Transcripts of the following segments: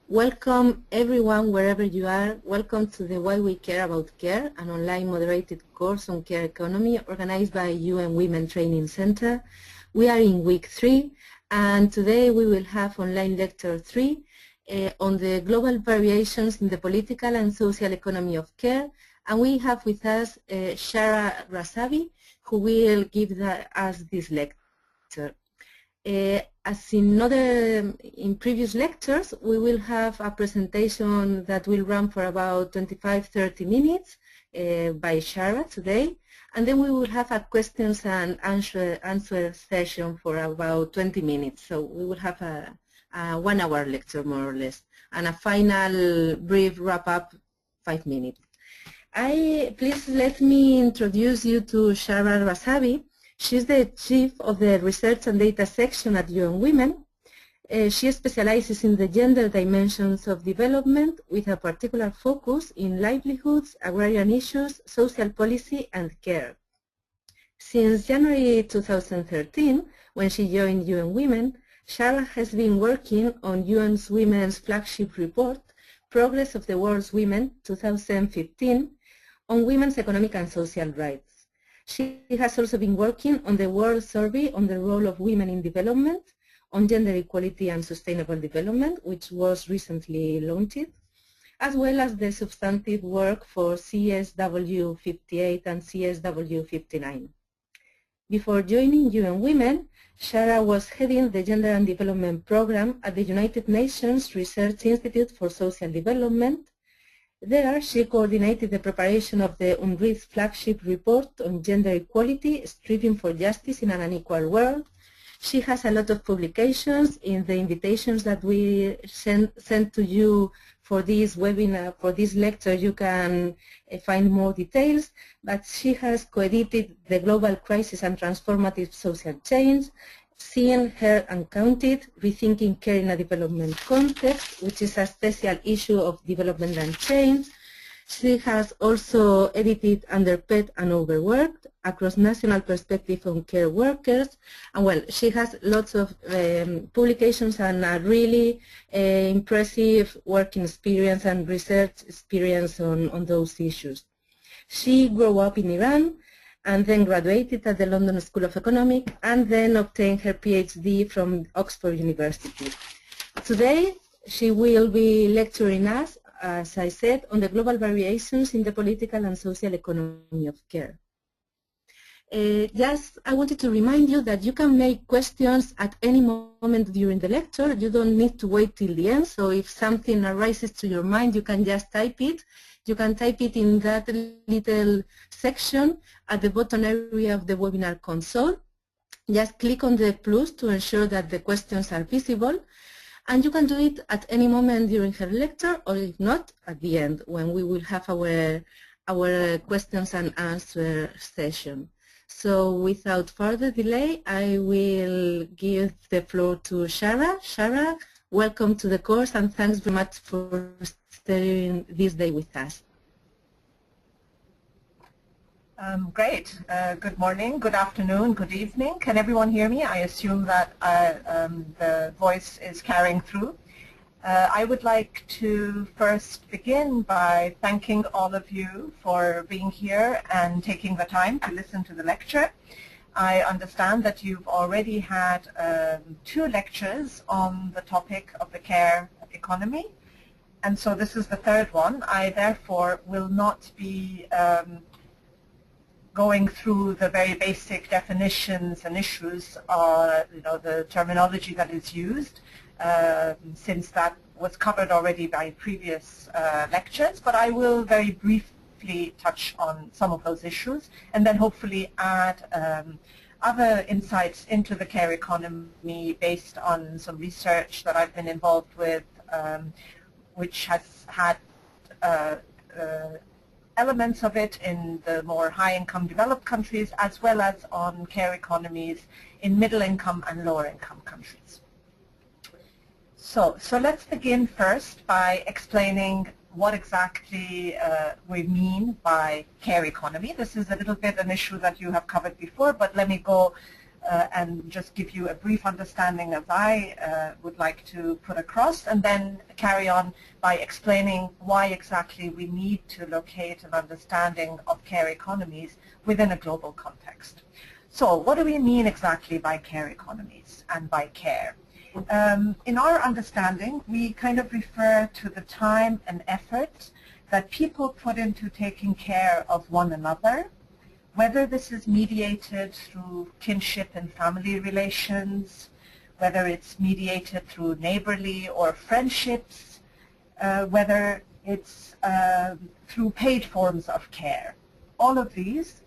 Welcome everyone wherever you are. Welcome to the Why We Care About Care, an online moderated course on care economy organized by UN Women Training Center. We are in week 3 and today we will have online lecture 3 on the global variations in the political and social economy of care, and we have with us Shara Razavi, who will give us this lecture. As in previous lectures, we will have a presentation that will run for about 25-30 minutes by Shara today, and then we will have a questions and answer session for about 20 minutes. So we will have a 1-hour lecture more or less, and a final brief wrap-up 5 minutes. Please let me introduce you to Shara Razavi. She's the chief of the Research and Data section at UN Women. She specializes in the gender dimensions of development with a particular focus in livelihoods, agrarian issues, social policy, and care. Since January 2013, when she joined UN Women, Shara has been working on UN's Women's flagship report, Progress of the World's Women 2015, on women's economic and social rights. She has also been working on the World Survey on the Role of Women in Development, on Gender Equality and Sustainable Development, which was recently launched, as well as the substantive work for CSW 58 and CSW 59. Before joining UN Women, Shara was heading the Gender and Development Program at the United Nations Research Institute for Social Development. There, she coordinated the preparation of the UNRWA's flagship report on gender equality, striving for justice in an unequal world. She has a lot of publications. In the invitations that we sent to you for this webinar, for this lecture, you can find more details. But she has co-edited The Global Crisis and Transformative Social Change, Seen, Heard and Counted, Rethinking Care in a Development Context, which is a special issue of Development and Change. She has also edited Underpaid and Overworked, Across National Perspective on Care Workers, and well, she has lots of publications and a really impressive working experience and research experience on those issues. She grew up in Iran, and then graduated at the London School of Economics, and then obtained her PhD from Oxford University. Today, she will be lecturing us, as I said, on the global variations in the political and social economy of care. Just, I wanted to remind you that you can make questions at any moment during the lecture. You don't need to wait till the end, so if something arises to your mind, you can just type it. You can type it in that little section at the bottom area of the webinar console. Just click on the plus to ensure that the questions are visible. And you can do it at any moment during her lecture, or if not, at the end, when we will have our questions and answer session. So without further delay, I will give the floor to Shara. Shara, welcome to the course, and thanks very much for staying this day with us. Great. Good morning, good afternoon, good evening. Can everyone hear me? I assume that the voice is carrying through. I would like to first begin by thanking all of you for being here and taking the time to listen to the lecture. I understand that you've already had 2 lectures on the topic of the care economy, and so this is the 3rd one. I therefore will not be going through the very basic definitions and issues, the terminology that is used, since that was covered already by previous lectures, but I will very briefly touch on some of those issues and then hopefully add other insights into the care economy based on some research that I've been involved with, which has had elements of it in the more high-income developed countries, as well as on care economies in middle-income and lower-income countries. So let's begin first by explaining what exactly we mean by care economy. This is a little bit an issue that you have covered before, but let me go and just give you a brief understanding as I would like to put across, and then carry on by explaining why exactly we need to locate an understanding of care economies within a global context. So what do we mean exactly by care economies and by care? In our understanding, we kind of refer to the time and effort that people put into taking care of one another, whether this is mediated through kinship and family relations, whether it's mediated through neighborly or friendships, whether it's through paid forms of care. All of these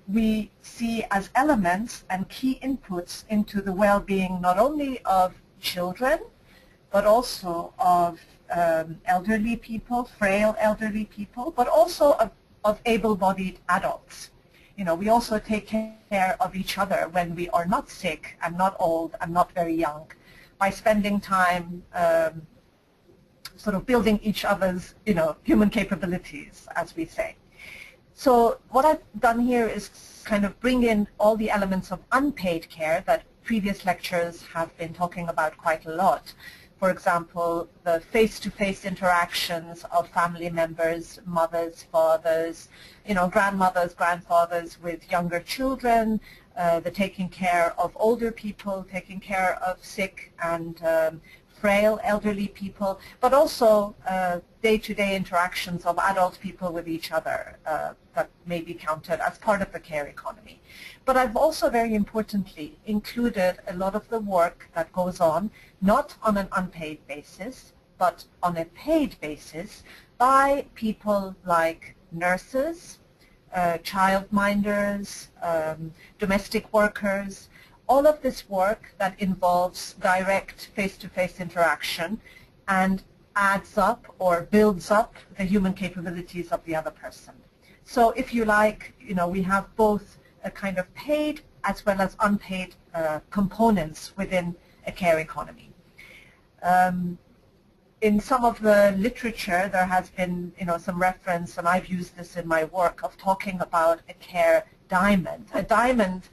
we see as elements and key inputs into the well-being not only of children, but also of elderly people, frail elderly people, but also of able-bodied adults. You know, we also take care of each other when we are not sick and not old and not very young, by spending time sort of building each other's, you know, human capabilities, as we say. So what I've done here is kind of bring in all the elements of unpaid care that previous lectures have been talking about quite a lot. For example, the face-to-face interactions of family members, mothers, fathers, you know, grandmothers, grandfathers with younger children, the taking care of older people, taking care of sick and frail elderly people, but also day-to-day interactions of adult people with each other that may be counted as part of the care economy. But I've also, very importantly, included a lot of the work that goes on, not on an unpaid basis, but on a paid basis by people like nurses, childminders, domestic workers, all of this work that involves direct face-to-face interaction and adds up or builds up the human capabilities of the other person. So if you like, you know, we have both a kind of paid as well as unpaid components within a care economy. In some of the literature, there has been, you know, some reference, and I've used this in my work, of talking about a care diamond. A diamond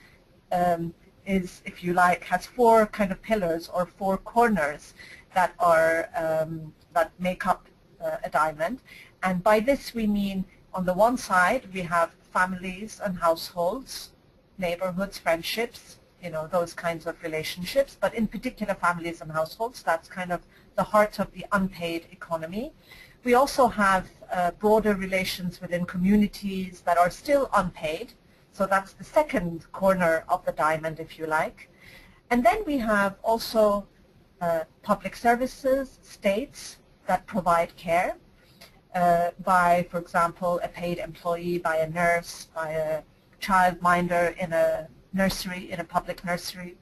is, if you like, has four kind of pillars or four corners that are that make up a diamond. And by this we mean, on the one side we have families and households, neighborhoods, friendships, you know, those kinds of relationships, but in particular families and households. That's kind of the heart of the unpaid economy. We also have broader relations within communities that are still unpaid. So that's the second corner of the diamond, if you like. And then we have also public services, states that provide care by, for example, a paid employee, by a nurse, by a childminder in a nursery, in a public nursery.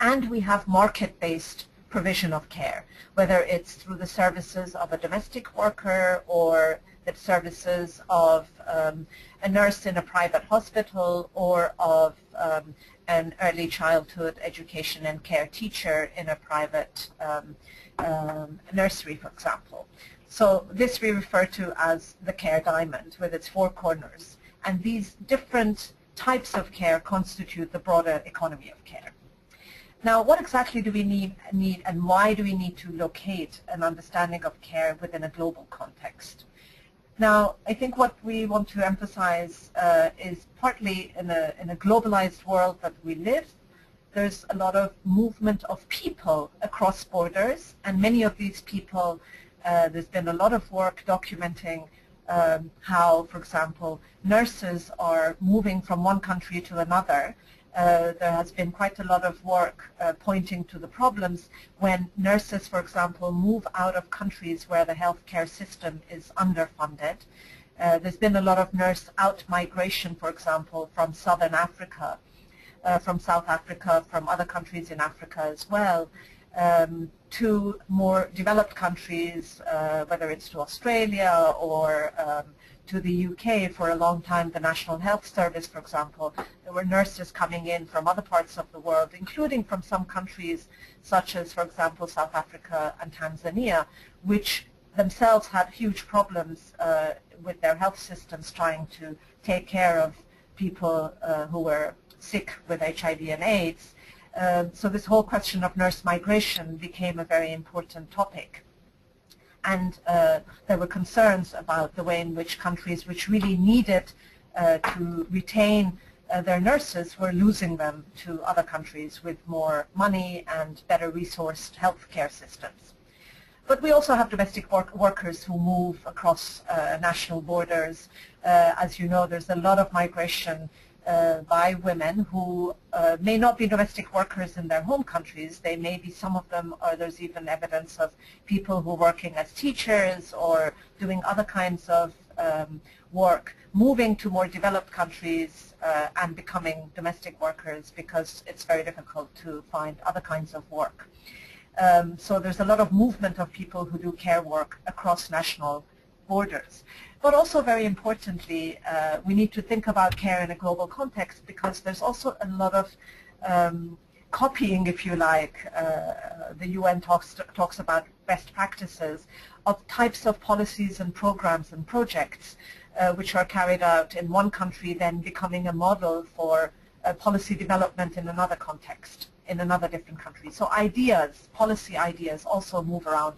And we have market-based provision of care, whether it's through the services of a domestic worker or the services of a nurse in a private hospital, or of an early childhood education and care teacher in a private nursery, for example. So this we refer to as the care diamond with its four corners. And these different types of care constitute the broader economy of care. Now, what exactly do we need and why do we need to locate an understanding of care within a global context? Now, I think what we want to emphasize is partly in a globalized world that we live, there's a lot of movement of people across borders, and many of these people, there's been a lot of work documenting how, for example, nurses are moving from one country to another. There has been quite a lot of work pointing to the problems when nurses, for example, move out of countries where the healthcare system is underfunded. There's been a lot of nurse out-migration, for example, from Southern Africa, from South Africa, from other countries in Africa as well, to more developed countries, whether it's to Australia or to the UK. For a long time, the National Health Service, for example, there were nurses coming in from other parts of the world, including from some countries such as, for example, South Africa and Tanzania, which themselves had huge problems with their health systems trying to take care of people who were sick with HIV and AIDS. So this whole question of nurse migration became a very important topic. And there were concerns about the way in which countries which really needed to retain their nurses were losing them to other countries with more money and better resourced healthcare systems. But we also have domestic workers who move across national borders. As you know, there's a lot of migration by women who may not be domestic workers in their home countries. They may be, some of them, or there's even evidence of people who are working as teachers or doing other kinds of work, moving to more developed countries and becoming domestic workers because it's very difficult to find other kinds of work. So there's a lot of movement of people who do care work across national borders. But also, very importantly, we need to think about care in a global context, because there's also a lot of copying, if you like. The UN talks about best practices of types of policies and programs and projects which are carried out in one country, then becoming a model for policy development in another context, in another different country. So ideas, policy ideas, also move around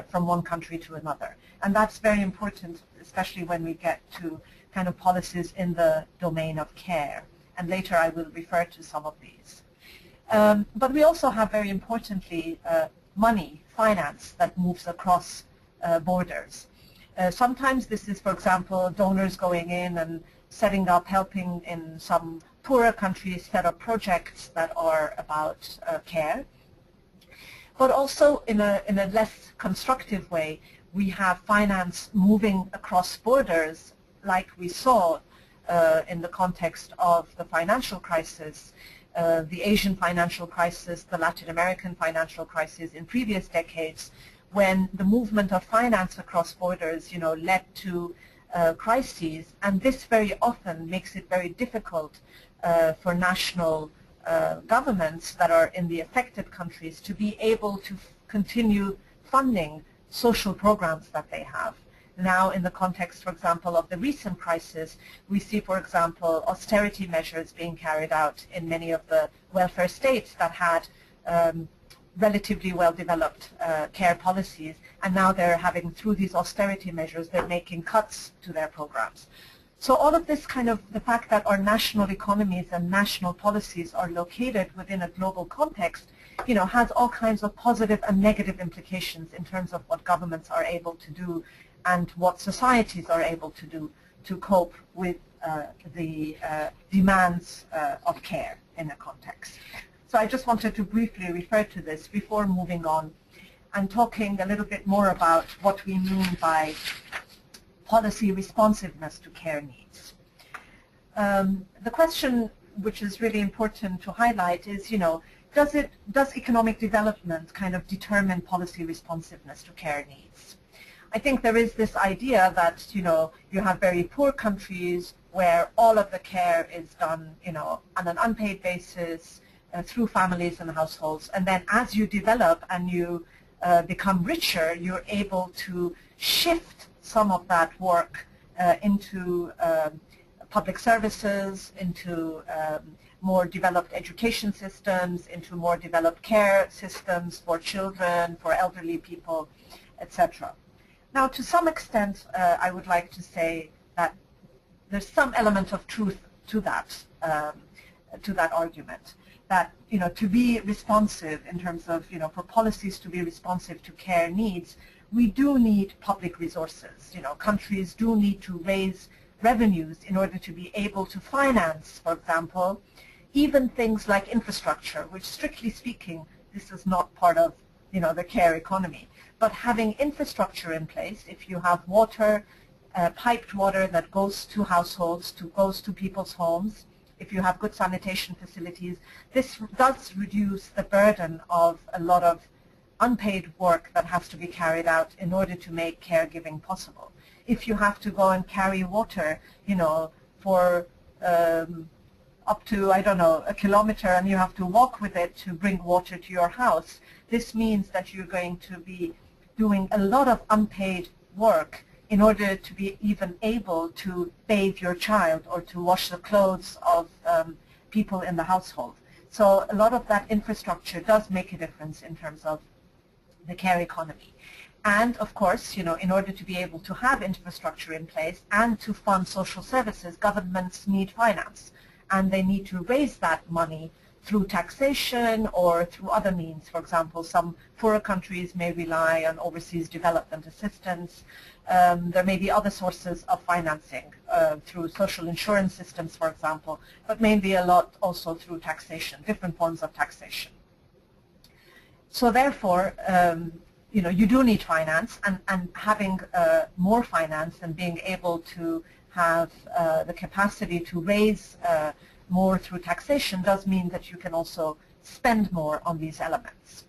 from one country to another. And that's very important, especially when we get to kind of policies in the domain of care. And later I will refer to some of these. But we also have, very importantly, money, finance that moves across borders. Sometimes this is, for example, donors going in and setting up, helping in some poorer countries set up projects that are about care. But also in a less constructive way, we have finance moving across borders, like we saw in the context of the financial crisis, the Asian financial crisis, the Latin American financial crisis in previous decades, when the movement of finance across borders, led to crises. And this very often makes it very difficult for national governments that are in the affected countries to be able to continue funding social programs that they have. Now, in the context, for example, of the recent crisis, we see, for example, austerity measures being carried out in many of the welfare states that had relatively well-developed care policies, and now they're having, through these austerity measures, they're making cuts to their programs. So all of this kind of, the fact that our national economies and national policies are located within a global context, has all kinds of positive and negative implications in terms of what governments are able to do and what societies are able to do to cope with the demands of care in a context. So I just wanted to briefly refer to this before moving on and talking a little bit more about what we mean by policy responsiveness to care needs. The question which is really important to highlight is, does economic development kind of determine policy responsiveness to care needs? I think there is this idea that, you have very poor countries where all of the care is done, on an unpaid basis through families and households. And then as you develop and you become richer, you're able to shift some of that work into public services, into more developed education systems, into more developed care systems for children, for elderly people, etc. Now, to some extent, I would like to say that there's some element of truth to that argument. That, to be responsive in terms of, for policies to be responsive to care needs, we do need public resources. Countries do need to raise revenues in order to be able to finance, for example, even things like infrastructure, which, strictly speaking, this is not part of, the care economy. But having infrastructure in place, if you have water, piped water that goes to households, goes to people's homes, if you have good sanitation facilities, this does reduce the burden of a lot of unpaid work that has to be carried out in order to make caregiving possible. If you have to go and carry water, for up to, I don't know, a kilometer, and you have to walk with it to bring water to your house, this means that you're going to be doing a lot of unpaid work in order to be even able to bathe your child or to wash the clothes of people in the household. So a lot of that infrastructure does make a difference in terms of the care economy. And of course, in order to be able to have infrastructure in place and to fund social services, governments need finance. And they need to raise that money through taxation or through other means. For example, some poorer countries may rely on overseas development assistance. There may be other sources of financing through social insurance systems, for example, but mainly a lot also through taxation, different forms of taxation. So therefore, you do need finance, and having more finance and being able to have the capacity to raise more through taxation does mean that you can also spend more on these elements.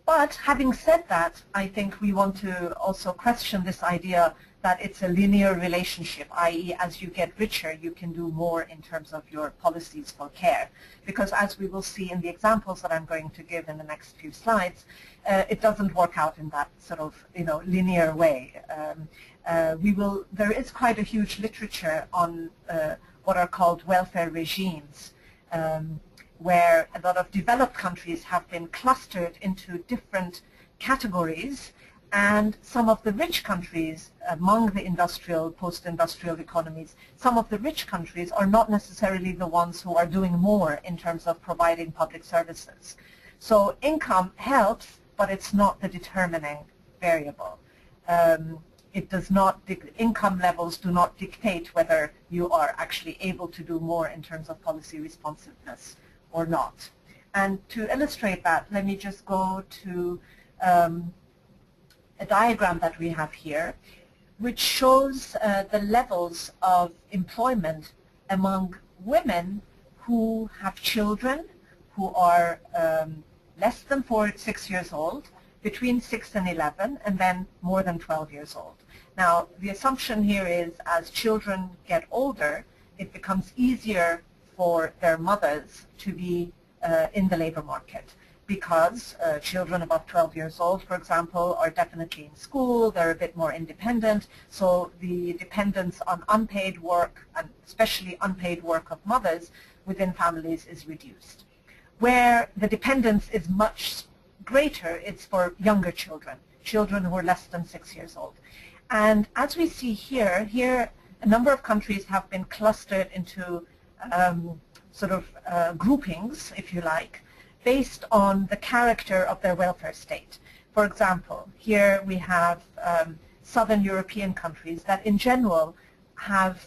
But having said that, I think we want to also question this idea that it's a linear relationship, i.e. as you get richer, you can do more in terms of your policies for care. Because as we will see in the examples that I'm going to give in the next few slides, it doesn't work out in that sort of linear way. There is quite a huge literature on what are called welfare regimes, where a lot of developed countries have been clustered into different categories, and some of the rich countries among the industrial, post-industrial economies, some of the rich countries are not necessarily the ones who are doing more in terms of providing public services. So income helps, but it's not the determining variable. It does not, income levels do not dictate whether you are actually able to do more in terms of policy responsiveness or not. And to illustrate that, let me just go to a diagram that we have here, which shows the levels of employment among women who have children who are less than 6 years old, between 6 and 11, and then more than 12 years old. Now, the assumption here is as children get older, it becomes easier for their mothers to be in the labor market, because children above 12 years old, for example, are definitely in school, they're a bit more independent, so the dependence on unpaid work, and especially unpaid work of mothers within families, is reduced. Where the dependence is much greater, it's for younger children, children who are less than 6 years old. And as we see here a number of countries have been clustered into groupings, if you like, based on the character of their welfare state. For example, here we have southern European countries that in general have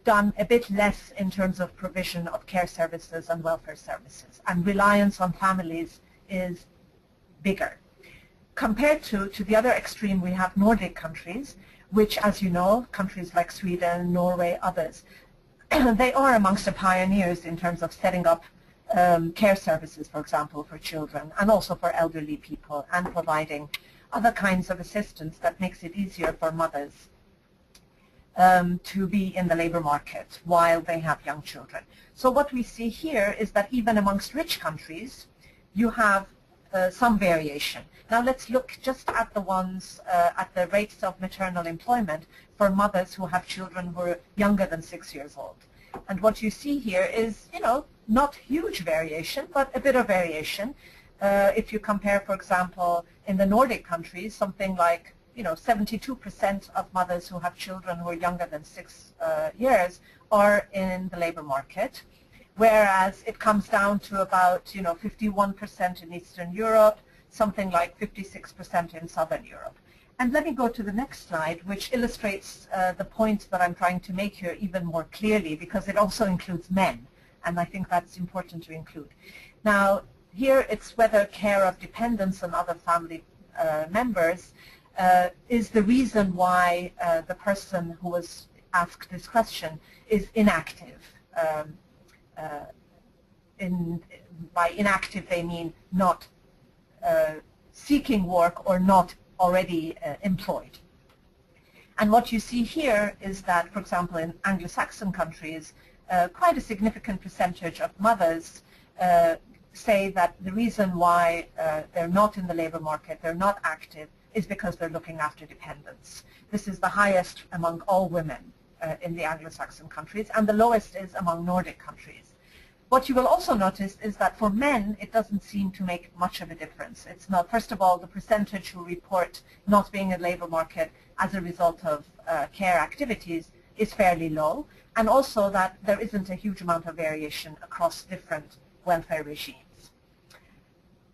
done a bit less in terms of provision of care services and welfare services, and reliance on families is bigger. Compared to the other extreme, we have Nordic countries, which, as you know, countries like Sweden, Norway, others, they are amongst the pioneers in terms of setting up care services, for example, for children and also for elderly people, and providing other kinds of assistance that makes it easier for mothers to be in the labor market while they have young children. So what we see here is that even amongst rich countries, you have some variation. Now let's look just at the ones, at the rates of maternal employment for mothers who have children who are younger than 6 years old. And what you see here is, not huge variation, but a bit of variation. If you compare, for example, in the Nordic countries, something like 72% of mothers who have children who are younger than 6 years are in the labor market, whereas it comes down to about 51% in Eastern Europe, something like 56% in Southern Europe. And let me go to the next slide, which illustrates the point that I'm trying to make here even more clearly, because it also includes men, and I think that's important to include. Now, here it's whether care of dependents and other family members is the reason why the person who was asked this question is inactive. By inactive, they mean not seeking work or not already employed. And what you see here is that, for example, in Anglo-Saxon countries, quite a significant percentage of mothers say that the reason why they're not in the labor market, they're not active, is because they're looking after dependents. This is the highest among all women in the Anglo-Saxon countries, and the lowest is among Nordic countries. What you will also notice is that for men, it doesn't seem to make much of a difference. It's not, first of all, the percentage who report not being in the labor market as a result of care activities is fairly low, and also that there isn't a huge amount of variation across different welfare regimes.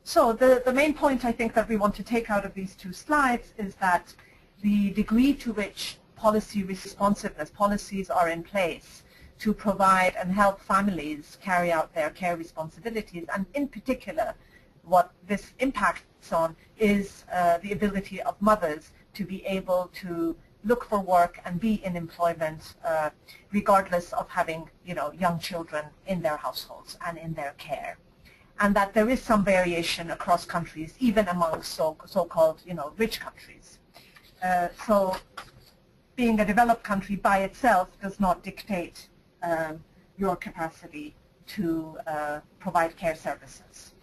So the main point I think that we want to take out of these two slides is that the degree to which policy responsiveness, policies are in place to provide and help families carry out their care responsibilities, and in particular what this impacts on is the ability of mothers to be able to look for work and be in employment regardless of having, you know, young children in their households and in their care. And that there is some variation across countries, even among so-called, you know, rich countries. So being a developed country by itself does not dictate your capacity to provide care services.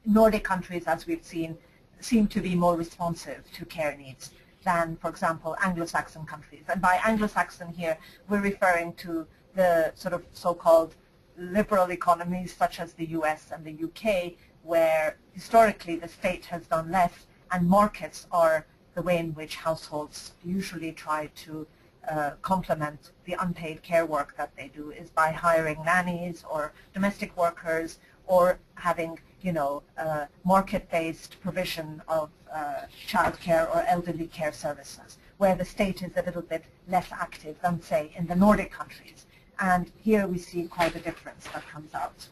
Nordic countries, as we've seen, seem to be more responsive to care needs than, for example, Anglo-Saxon countries. And by Anglo-Saxon here, we're referring to the sort of so-called liberal economies such as the US and the UK, where historically the state has done less, and markets are the way in which households usually try to complement the unpaid care work that they do, is by hiring nannies or domestic workers, or having, you know, market-based provision of childcare or elderly care services, where the state is a little bit less active than, say, in the Nordic countries. And here we see quite a difference that comes out.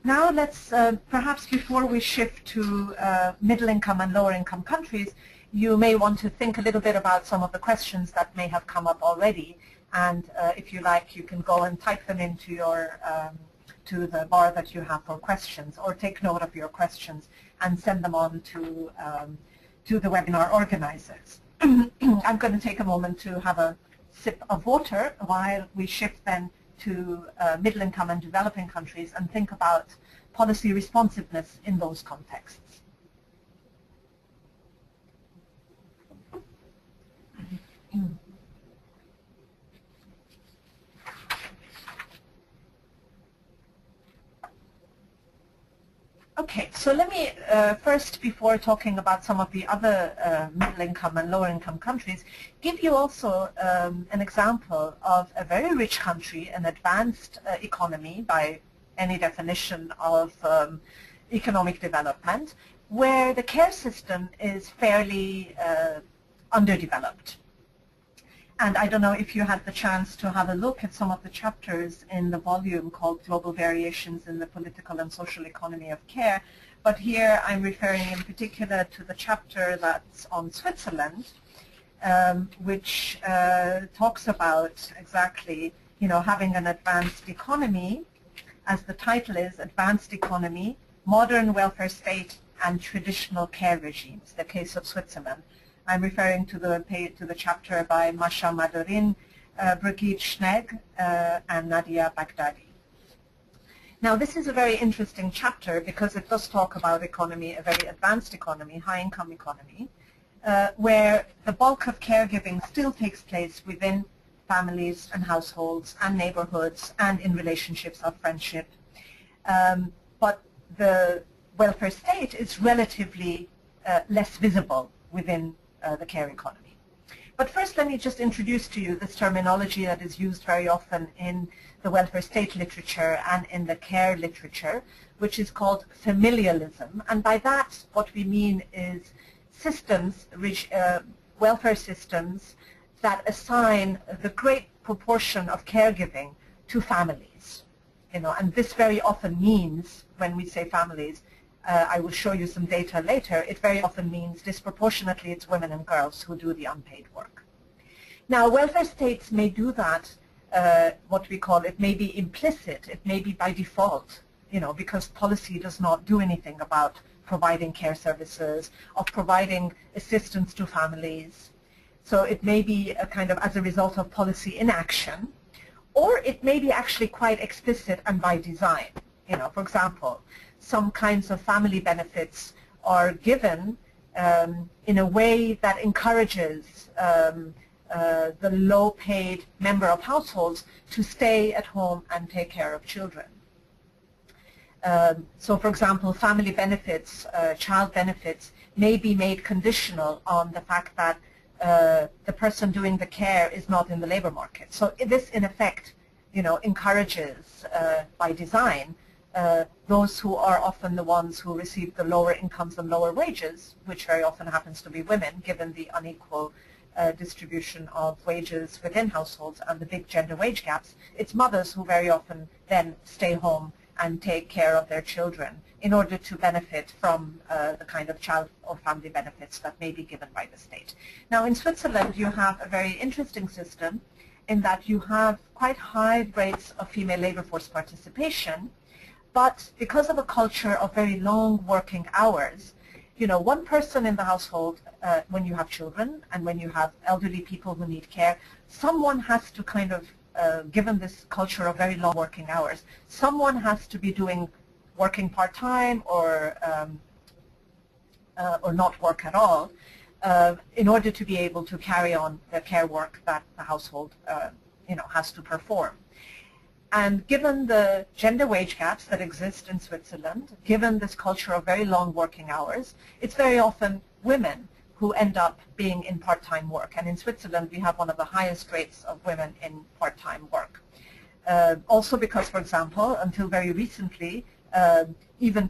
Now let's, perhaps before we shift to middle-income and lower-income countries, you may want to think a little bit about some of the questions that may have come up already. And if you like, you can go and type them into your, to the bar that you have for questions, or take note of your questions and send them on to the webinar organizers. I'm going to take a moment to have a sip of water while we shift then to middle-income and developing countries and think about policy responsiveness in those contexts. Okay, so let me first, before talking about some of the other middle-income and lower-income countries, give you also an example of a very rich country, an advanced economy by any definition of economic development, where the care system is fairly underdeveloped. And I don't know if you had the chance to have a look at some of the chapters in the volume called Global Variations in the Political and Social Economy of Care, but here I'm referring in particular to the chapter that's on Switzerland, which talks about exactly, you know, having an advanced economy, as the title is, Advanced Economy, Modern Welfare State and Traditional Care Regimes, the case of Switzerland. I'm referring to the chapter by Masha Madurin, Brigitte Schnegg, and Nadia Baghdadi. Now, this is a very interesting chapter because it does talk about economy, a very advanced economy, high-income economy, where the bulk of caregiving still takes place within families and households and neighborhoods and in relationships of friendship. But the welfare state is relatively less visible within the care economy. But first, let me just introduce to you this terminology that is used very often in the welfare state literature and in the care literature, which is called familialism. And by that, what we mean is systems, welfare systems, that assign the great proportion of caregiving to families. You know, and this very often means, when we say families, I will show you some data later, it very often means disproportionately it's women and girls who do the unpaid work. Now, welfare states may do that, what we call, it may be implicit, it may be by default, you know, because policy does not do anything about providing care services, of providing assistance to families. So it may be a kind of as a result of policy inaction, or it may be actually quite explicit and by design. You know, for example, some kinds of family benefits are given in a way that encourages the low-paid member of households to stay at home and take care of children. So, for example, family benefits, child benefits may be made conditional on the fact that the person doing the care is not in the labor market. So this, in effect, encourages, by design, those who are often the ones who receive the lower incomes and lower wages, which very often happens to be women, given the unequal distribution of wages within households and the big gender wage gaps. It's mothers who very often then stay home and take care of their children in order to benefit from the kind of child or family benefits that may be given by the state. Now, in Switzerland, you have a very interesting system in that you have quite high rates of female labor force participation, but because of a culture of very long working hours, one person in the household, when you have children and when you have elderly people who need care, someone has to kind of, given this culture of very long working hours, someone has to be working part-time or not work at all in order to be able to carry on the care work that the household has to perform. And given the gender wage gaps that exist in Switzerland, given this culture of very long working hours, it's very often women who end up being in part-time work. And in Switzerland, we have one of the highest rates of women in part-time work. Also because, for example, until very recently, even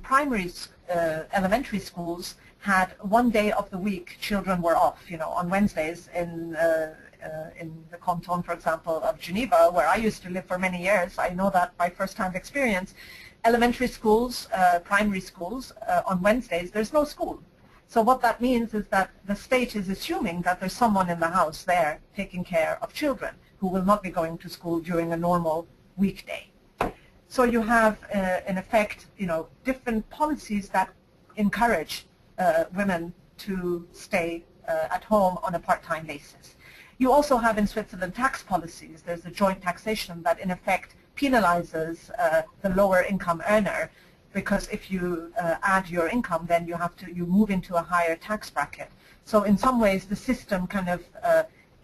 elementary schools had one day of the week children were off. On Wednesdays in the canton, for example, of Geneva, where I used to live for many years, I know that by first-hand experience, elementary schools, primary schools, on Wednesdays, there's no school. So what that means is that the state is assuming that there's someone in the house there taking care of children who will not be going to school during a normal weekday. So you have, in effect, different policies that encourage women to stay at home on a part-time basis. You also have in Switzerland tax policies. There's a joint taxation that in effect penalizes the lower income earner, because if you add your income, then you move into a higher tax bracket. So in some ways the system kind of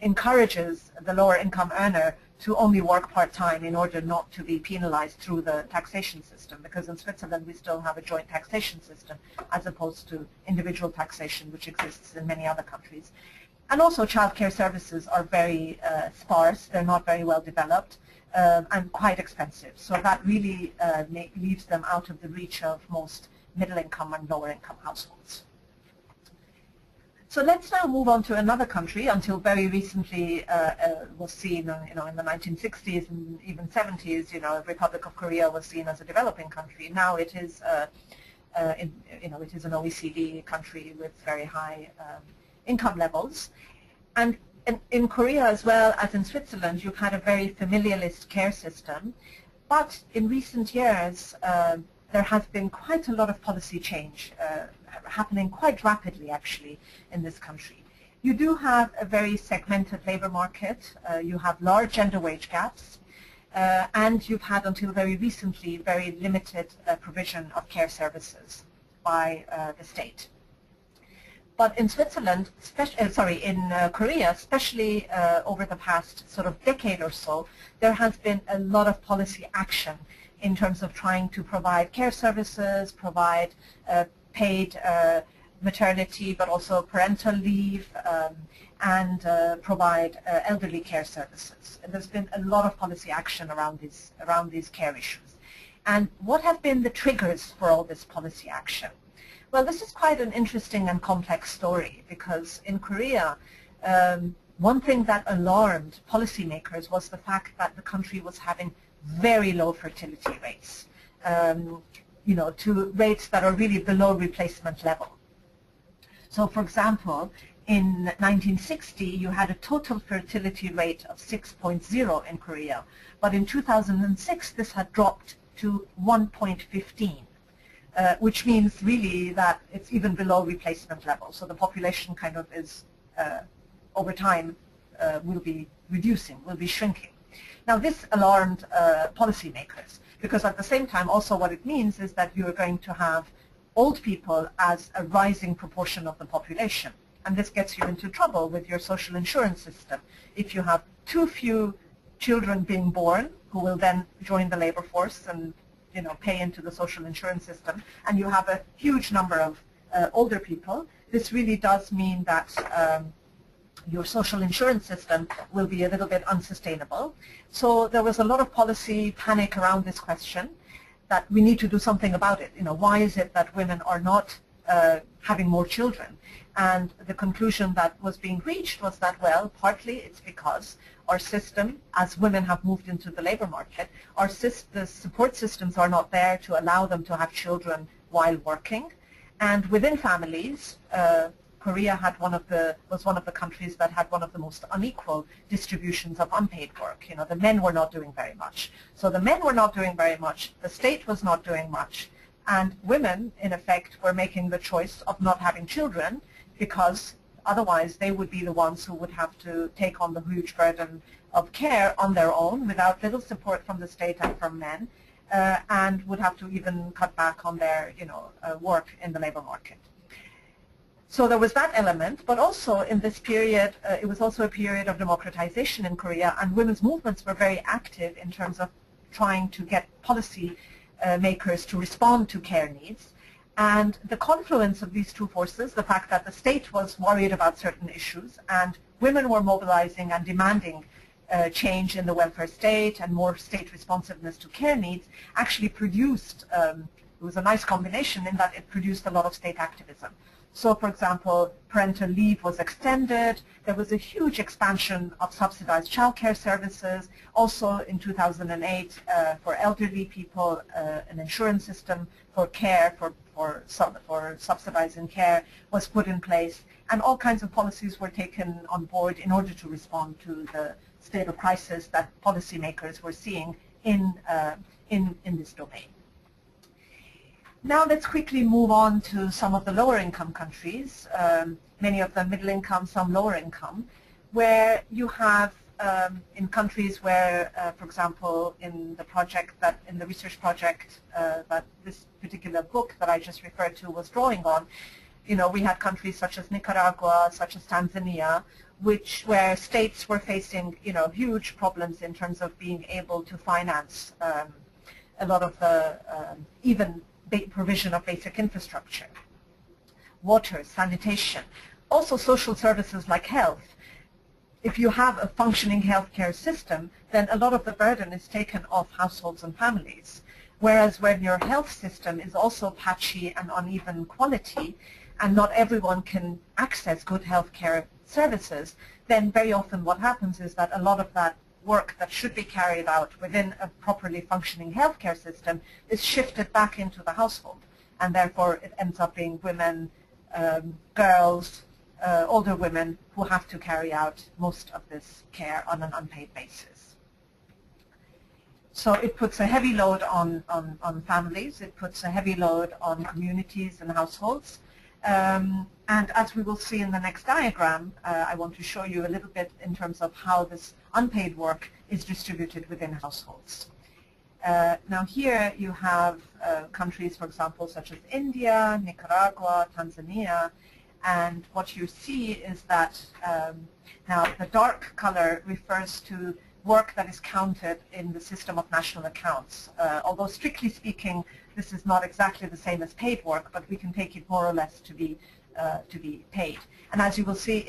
encourages the lower income earner to only work part-time in order not to be penalized through the taxation system, because in Switzerland we still have a joint taxation system as opposed to individual taxation, which exists in many other countries. And also childcare services are very sparse, they're not very well developed, and quite expensive. So that really leaves them out of the reach of most middle-income and lower-income households. So let's now move on to another country. Until very recently was seen, in the 1960s and even 70s, the Republic of Korea was seen as a developing country. Now it is, it is an OECD country with very high income levels. And in Korea as well as in Switzerland, you've had a very familialist care system. But in recent years, there has been quite a lot of policy change happening quite rapidly, actually, in this country. You do have a very segmented labor market. You have large gender wage gaps. And you've had, until very recently, very limited provision of care services by the state. But in Switzerland, in Korea, especially over the past sort of decade or so, there has been a lot of policy action in terms of trying to provide care services, provide paid maternity, but also parental leave, and provide elderly care services. And there's been a lot of policy action around these care issues. And what have been the triggers for all this policy action? Well, this is quite an interesting and complex story, because in Korea, one thing that alarmed policymakers was the fact that the country was having very low fertility rates, to rates that are really below replacement level. So, for example, in 1960, you had a total fertility rate of 6.0 in Korea, but in 2006, this had dropped to 1.15. Which means really that it's even below replacement level. So the population kind of is, over time, will be reducing, will be shrinking. Now this alarmed policymakers, because at the same time also what it means is that you're going to have old people as a rising proportion of the population. And this gets you into trouble with your social insurance system. If you have too few children being born who will then join the labor force and pay into the social insurance system, and you have a huge number of older people, this really does mean that your social insurance system will be a little bit unsustainable. So there was a lot of policy panic around this question, that we need to do something about it. Why is it that women are not having more children? And the conclusion that was being reached was that, well, partly it's because our system, as women have moved into the labor market, the support systems are not there to allow them to have children while working. And within families, Korea was one of the countries that had one of the most unequal distributions of unpaid work. The men were not doing very much. So the men were not doing very much, the state was not doing much, and women, in effect, were making the choice of not having children, because otherwise they would be the ones who would have to take on the huge burden of care on their own without little support from the state and from men, and would have to even cut back on their work in the labor market. So there was that element, but also in this period, it was also a period of democratization in Korea, and women's movements were very active in terms of trying to get policy makers to respond to care needs. And the confluence of these two forces, the fact that the state was worried about certain issues and women were mobilizing and demanding change in the welfare state and more state responsiveness to care needs, actually produced, it was a nice combination in that it produced a lot of state activism. So, for example, parental leave was extended. There was a huge expansion of subsidized childcare services. Also, in 2008, for elderly people, an insurance system for care, for subsidizing care was put in place. And all kinds of policies were taken on board in order to respond to the state of crisis that policymakers were seeing in this domain. Now let's quickly move on to some of the lower income countries, many of them middle income, some lower income, where you have in countries where, for example, in the research project that this particular book that I just referred to was drawing on, we had countries such as Nicaragua, such as Tanzania, where states were facing, huge problems in terms of being able to finance a lot of the even provision of basic infrastructure, water, sanitation, also social services like health. If you have a functioning healthcare system, then a lot of the burden is taken off households and families. Whereas when your health system is also patchy and uneven quality, and not everyone can access good healthcare services, then very often what happens is that a lot of that work that should be carried out within a properly functioning healthcare system is shifted back into the household, and therefore it ends up being women, girls, older women who have to carry out most of this care on an unpaid basis. So it puts a heavy load on families, it puts a heavy load on communities and households. And as we will see in the next diagram, I want to show you a little bit in terms of how this unpaid work is distributed within households. Now here you have countries, for example, such as India, Nicaragua, Tanzania, and what you see is that now the dark color refers to work that is counted in the system of national accounts. Although strictly speaking, this is not exactly the same as paid work, but we can take it more or less to be paid. And as you will see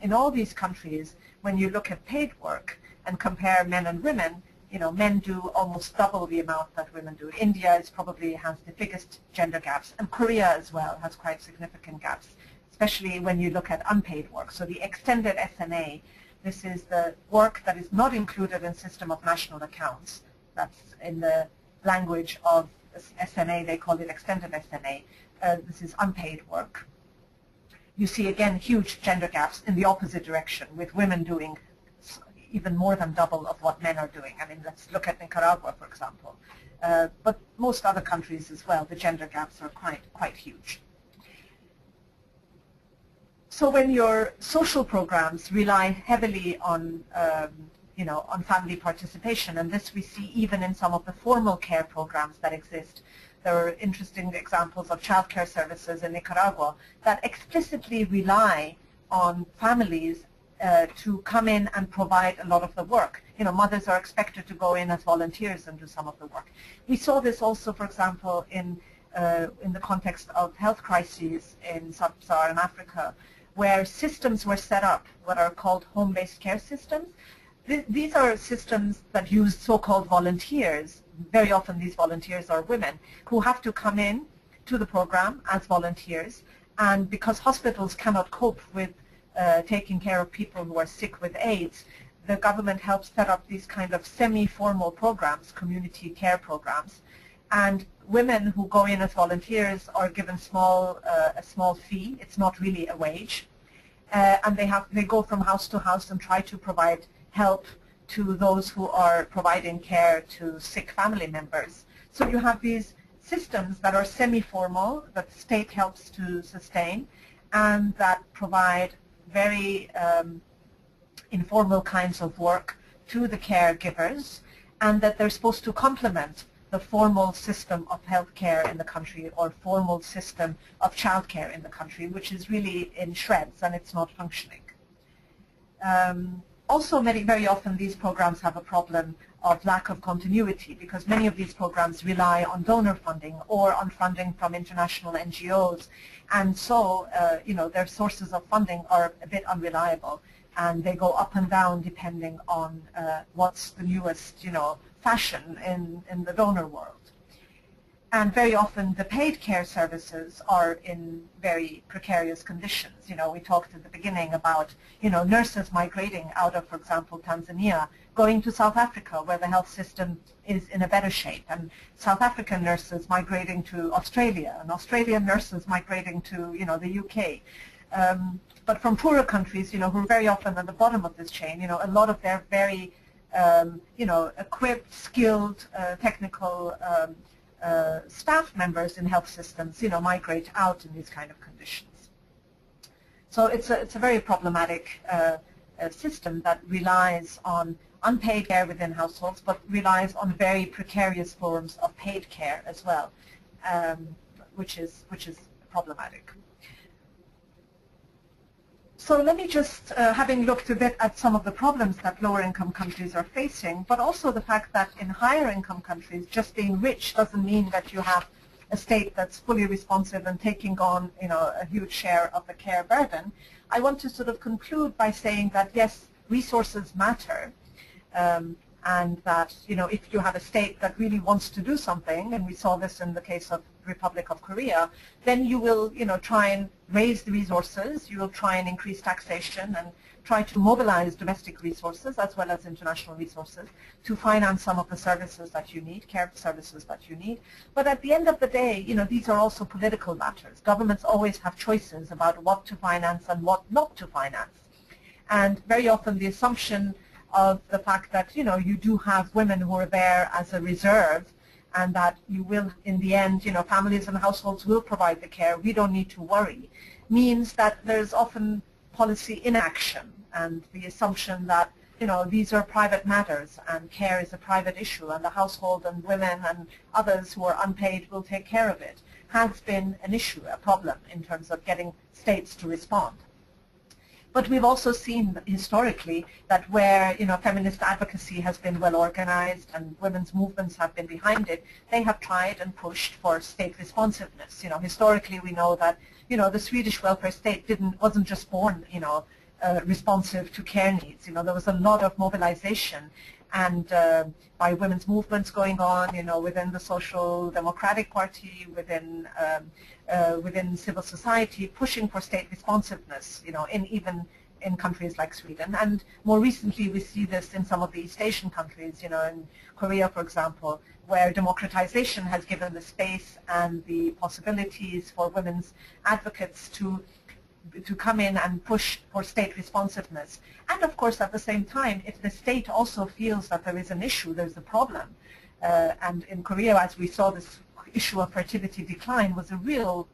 in all these countries, when you look at paid work and compare men and women, men do almost double the amount that women do. India has the biggest gender gaps, and Korea as well has quite significant gaps, especially when you look at unpaid work. So the extended SNA, this is the work that is not included in system of national accounts. That's in the language of SNA, they call it extended SNA. This is unpaid work. You see again huge gender gaps in the opposite direction, with women doing even more than double of what men are doing. I mean, let's look at Nicaragua, for example. But most other countries as well, the gender gaps are quite huge. So when your social programs rely heavily on, on family participation, and this we see even in some of the formal care programs that exist, there are interesting examples of childcare services in Nicaragua that explicitly rely on families to come in and provide a lot of the work. You know, mothers are expected to go in as volunteers and do some of the work. We saw this also, for example, in the context of health crises in sub-Saharan Africa, where systems were set up, what are called home-based care systems. These are systems that use so-called volunteers. Very often these volunteers are women who have to come in to the program as volunteers, and because hospitals cannot cope with taking care of people who are sick with AIDS, the government helps set up these kind of semi-formal programs, community care programs, and women who go in as volunteers are given a small fee. It's not really a wage, and they go from house to house and try to provide help to those who are providing care to sick family members. So you have these systems that are semi-formal, that the state helps to sustain, and that provide very informal kinds of work to the caregivers, and that they're supposed to complement the formal system of healthcare in the country or formal system of childcare in the country, which is really in shreds and it's not functioning. Also, very often these programs have a problem of lack of continuity, because many of these programs rely on donor funding or on funding from international NGOs, and so you know, their sources of funding are a bit unreliable, and they go up and down depending on what's the newest, you know, fashion in the donor world. And very often the paid care services are in very precarious conditions. You know, we talked at the beginning about, you know, nurses migrating out of, for example, Tanzania, going to South Africa where the health system is in a better shape, and South African nurses migrating to Australia, and Australian nurses migrating to, you know, the UK. But from poorer countries, you know, who are very often at the bottom of this chain, you know, a lot of their very, you know, equipped, skilled, technical staff members in health systems, you know, migrate out in these kind of conditions. So it's a very problematic system that relies on unpaid care within households, but relies on very precarious forms of paid care as well, which is problematic. So let me just, having looked a bit at some of the problems that lower income countries are facing, but also the fact that in higher income countries, just being rich doesn't mean that you have a state that's fully responsive and taking on, you know, a huge share of the care burden. I want to sort of conclude by saying that yes, resources matter, and that, you know, if you have a state that really wants to do something, and we saw this in the case of the Republic of Korea, then you will, you know, try and raise the resources, you will try and increase taxation and try to mobilize domestic resources as well as international resources to finance some of the services that you need, care services that you need. But at the end of the day, you know, these are also political matters. Governments always have choices about what to finance and what not to finance. And very often the assumption of the fact that, you know, you do have women who are there as a reserve, and that you will, in the end, you know, families and households will provide the care, we don't need to worry, means that there's often policy inaction and the assumption that, you know, these are private matters and care is a private issue and the household and women and others who are unpaid will take care of it, has been an issue, a problem in terms of getting states to respond. But we've also seen historically that where, you know, feminist advocacy has been well organized and women's movements have been behind it, they have tried and pushed for state responsiveness. You know, historically we know that, you know, the Swedish welfare state wasn't just born, you know, responsive to care needs. You know, there was a lot of mobilization and by women's movements going on, you know, within the Social Democratic Party, within civil society, pushing for state responsiveness, you know, even in countries like Sweden. And more recently, we see this in some of the East Asian countries, you know, in Korea, for example, where democratization has given the space and the possibilities for women's advocates to come in and push for state responsiveness. And of course, at the same time, if the state also feels that there is an issue, there's a problem, and in Korea, as we saw, this issue of fertility decline was a real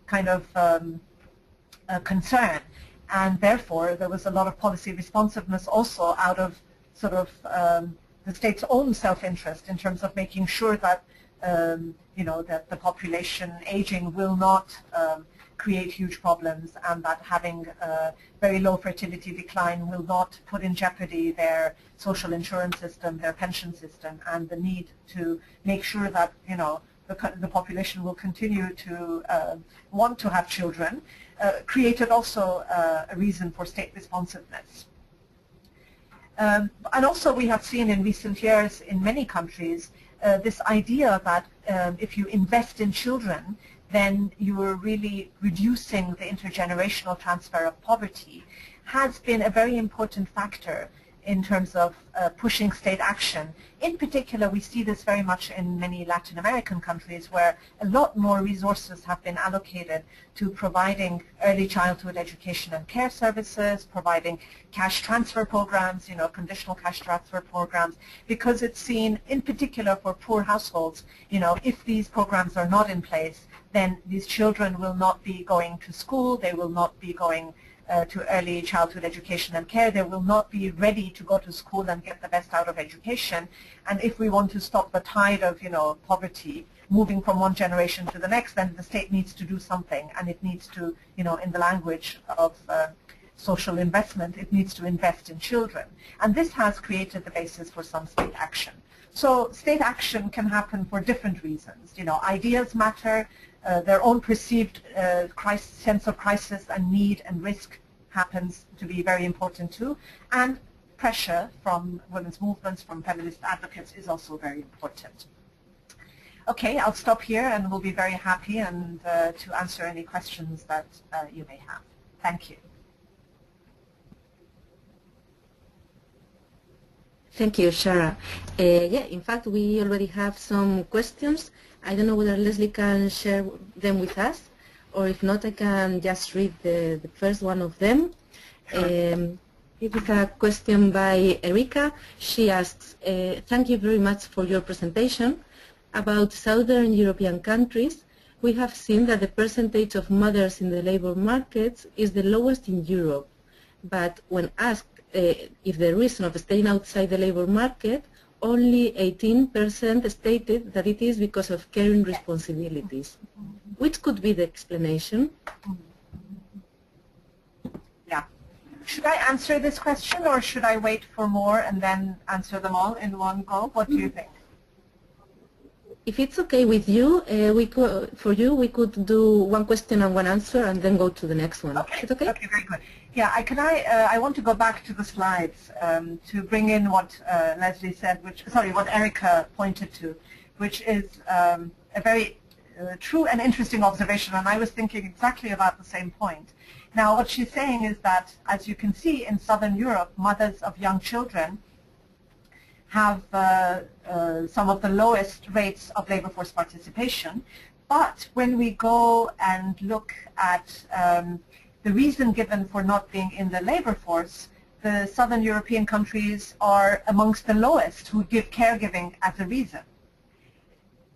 kind of concern, and therefore there was a lot of policy responsiveness also out of sort of the state's own self-interest in terms of making sure that you know, that the population aging will not create huge problems, and that having very low fertility decline will not put in jeopardy their social insurance system, their pension system, and the need to make sure that, you know, the population will continue to want to have children, created also a reason for state responsiveness. And also we have seen in recent years in many countries this idea that if you invest in children, then you are really reducing the intergenerational transfer of poverty, has been a very important factor in terms of pushing state action. In particular, we see this very much in many Latin American countries where a lot more resources have been allocated to providing early childhood education and care services, providing cash transfer programs, you know, conditional cash transfer programs, because it's seen, in particular for poor households, you know, if these programs are not in place, then these children will not be going to school, they will not be going to early childhood education and care, they will not be ready to go to school and get the best out of education. And if we want to stop the tide of, you know, poverty moving from one generation to the next, then the state needs to do something, and it needs to, you know, in the language of social investment, it needs to invest in children. And this has created the basis for some state action. So state action can happen for different reasons. You know, ideas matter, their own perceived sense of crisis and need and risk happens to be very important too, and pressure from women's movements, from feminist advocates is also very important. Okay, I'll stop here and we'll be very happy and to answer any questions that you may have. Thank you. Thank you, Shara. Yeah, in fact, we already have some questions. I don't know whether Leslie can share them with us, or if not, I can just read the first one of them. It is a question by Erika. She asks, thank you very much for your presentation. About Southern European countries, we have seen that the percentage of mothers in the labor markets is the lowest in Europe. But when asked if the reason of staying outside the labor market, only 18% stated that it is because of caring responsibilities. Which could be the explanation? Yeah. Should I answer this question, or should I wait for more and then answer them all in one go? What do you think? If it's okay with you, we could do one question and one answer and then go to the next one. Okay. Is it okay? Okay, very good. Yeah, I want to go back to the slides to bring in what Leslie said, what Erika pointed to, which is a very true and interesting observation, and I was thinking exactly about the same point. Now, what she's saying is that, as you can see, in Southern Europe, mothers of young children have some of the lowest rates of labor force participation. But when we go and look at the reason given for not being in the labor force, the Southern European countries are amongst the lowest who give caregiving as a reason.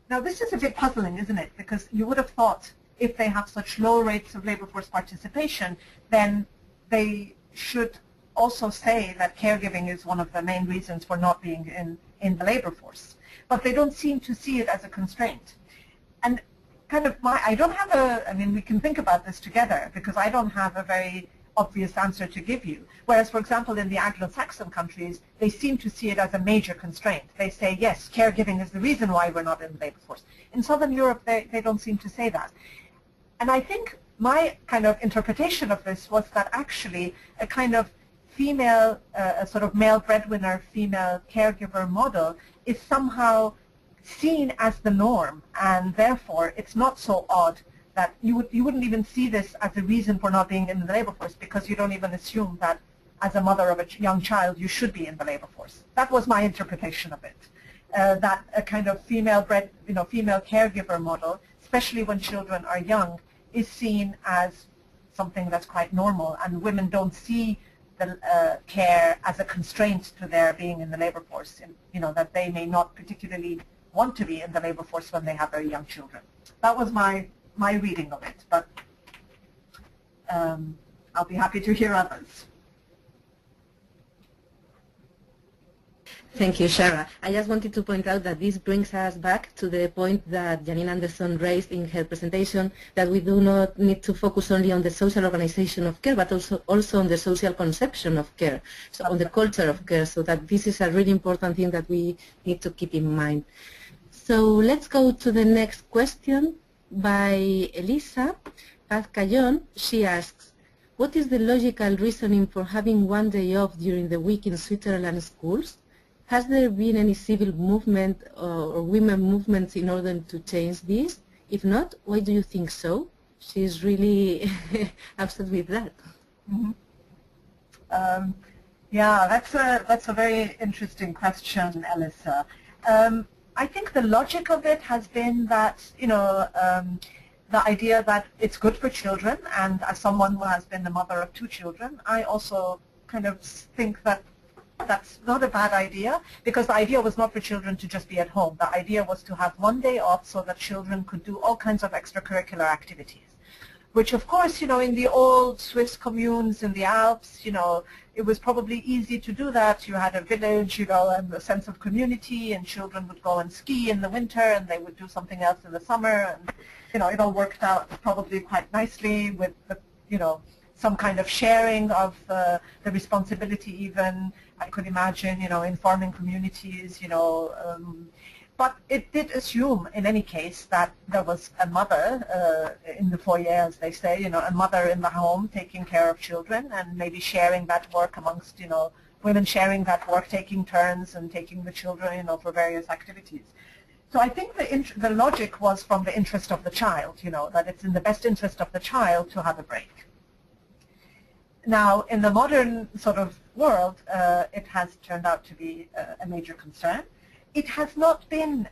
Now, this is a bit puzzling, isn't it? Because you would have thought if they have such low rates of labor force participation, then they should also say that caregiving is one of the main reasons for not being in the labor force. But they don't seem to see it as a constraint. And kind of I don't have I mean, we can think about this together, because I don't have a very obvious answer to give you. Whereas, for example, in the Anglo-Saxon countries, they seem to see it as a major constraint. They say, yes, caregiving is the reason why we're not in the labor force. In Southern Europe, they don't seem to say that. And I think my kind of interpretation of this was that actually a kind of female, a sort of male breadwinner, female caregiver model is somehow seen as the norm, and therefore it's not so odd that you wouldn't even see this as a reason for not being in the labor force, because you don't even assume that as a mother of a young child you should be in the labor force. That was my interpretation of it. That a kind of female caregiver model, especially when children are young, is seen as something that's quite normal, and women don't see the care as a constraint to their being in the labor force, and, that they may not particularly want to be in the labor force when they have very young children. That was my reading of it, but I'll be happy to hear others. Thank you, Shara. I just wanted to point out that this brings us back to the point that Janine Anderson raised in her presentation, that we do not need to focus only on the social organization of care, but also on the social conception of care, so on the culture of care, so that this is a really important thing that we need to keep in mind. So let's go to the next question by Elisa Paz-Callón. She asks, what is the logical reasoning for having one day off during the week in Switzerland schools? Has there been any civil movement or women movements in order to change this? If not, why do you think so? She's really upset with that. Mm-hmm. Yeah, that's a very interesting question, Elisa. I think the logic of it has been that, the idea that it's good for children, and as someone who has been the mother of 2 children, I also kind of think that that's not a bad idea, because the idea was not for children to just be at home. The idea was to have one day off so that children could do all kinds of extracurricular activities, which of course, in the old Swiss communes in the Alps, it was probably easy to do that. You had a village, and a sense of community, and children would go and ski in the winter, and they would do something else in the summer, and, it all worked out probably quite nicely with, some kind of sharing of the responsibility even. I could imagine, in farming communities, but it did assume, in any case, that there was a mother in the foyer, as they say, a mother in the home taking care of children and maybe sharing that work amongst, women sharing that work, taking turns and taking the children, for various activities. So I think the logic was from the interest of the child, that it's in the best interest of the child to have a break. Now, in the modern sort of world, it has turned out to be a major concern. It has not been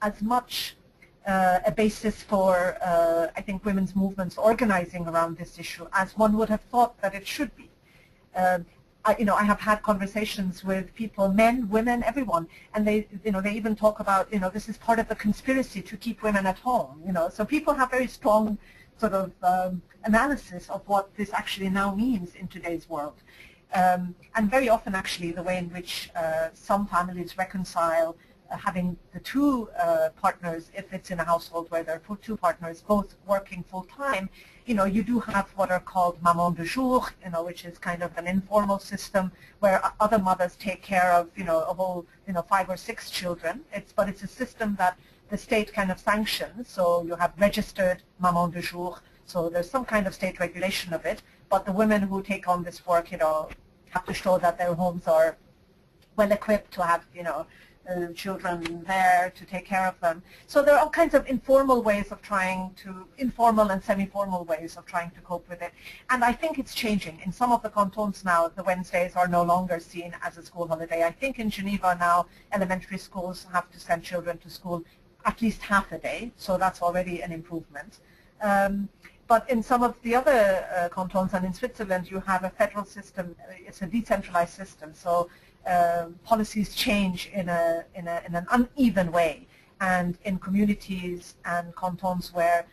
as much a basis for, I think, women's movements organizing around this issue as one would have thought that it should be. I have had conversations with people, men, women, everyone, and they even talk about, this is part of the conspiracy to keep women at home, So people have very strong sort of analysis of what this actually now means in today's world. And very often, actually, the way in which some families reconcile having the 2 partners, if it's in a household where there are 2 partners both working full-time, you do have what are called maman de jour, which is kind of an informal system where other mothers take care of, a whole, 5 or 6 children. But it's a system that the state kind of sanctions, so you have registered maman de jour, so there's some kind of state regulation of it, but the women who take on this work, have to show that their homes are well equipped to have, children there to take care of them. So there are all kinds of informal ways of informal and semi-formal ways of trying to cope with it. And I think it's changing. In some of the cantons now, the Wednesdays are no longer seen as a school holiday. I think in Geneva now, elementary schools have to send children to school at least half a day, so that's already an improvement. But in some of the other cantons and in Switzerland, you have a federal system. It's a decentralized system, so policies change in an uneven way. And in communities and cantons where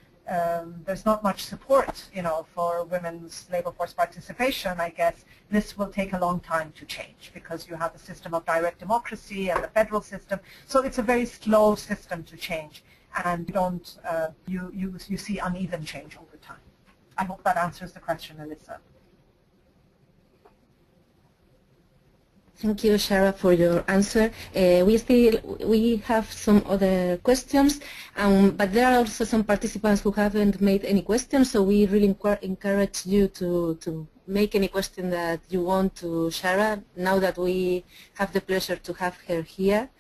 there's not much support, for women's labor force participation, I guess this will take a long time to change because you have a system of direct democracy and the federal system. So it's a very slow system to change, and you see uneven change over time. I hope that answers the question, Elisa. Thank you, Shara, for your answer. We have some other questions, but there are also some participants who haven't made any questions, so we really encourage you to make any question that you want to Shara, now that we have the pleasure to have her here.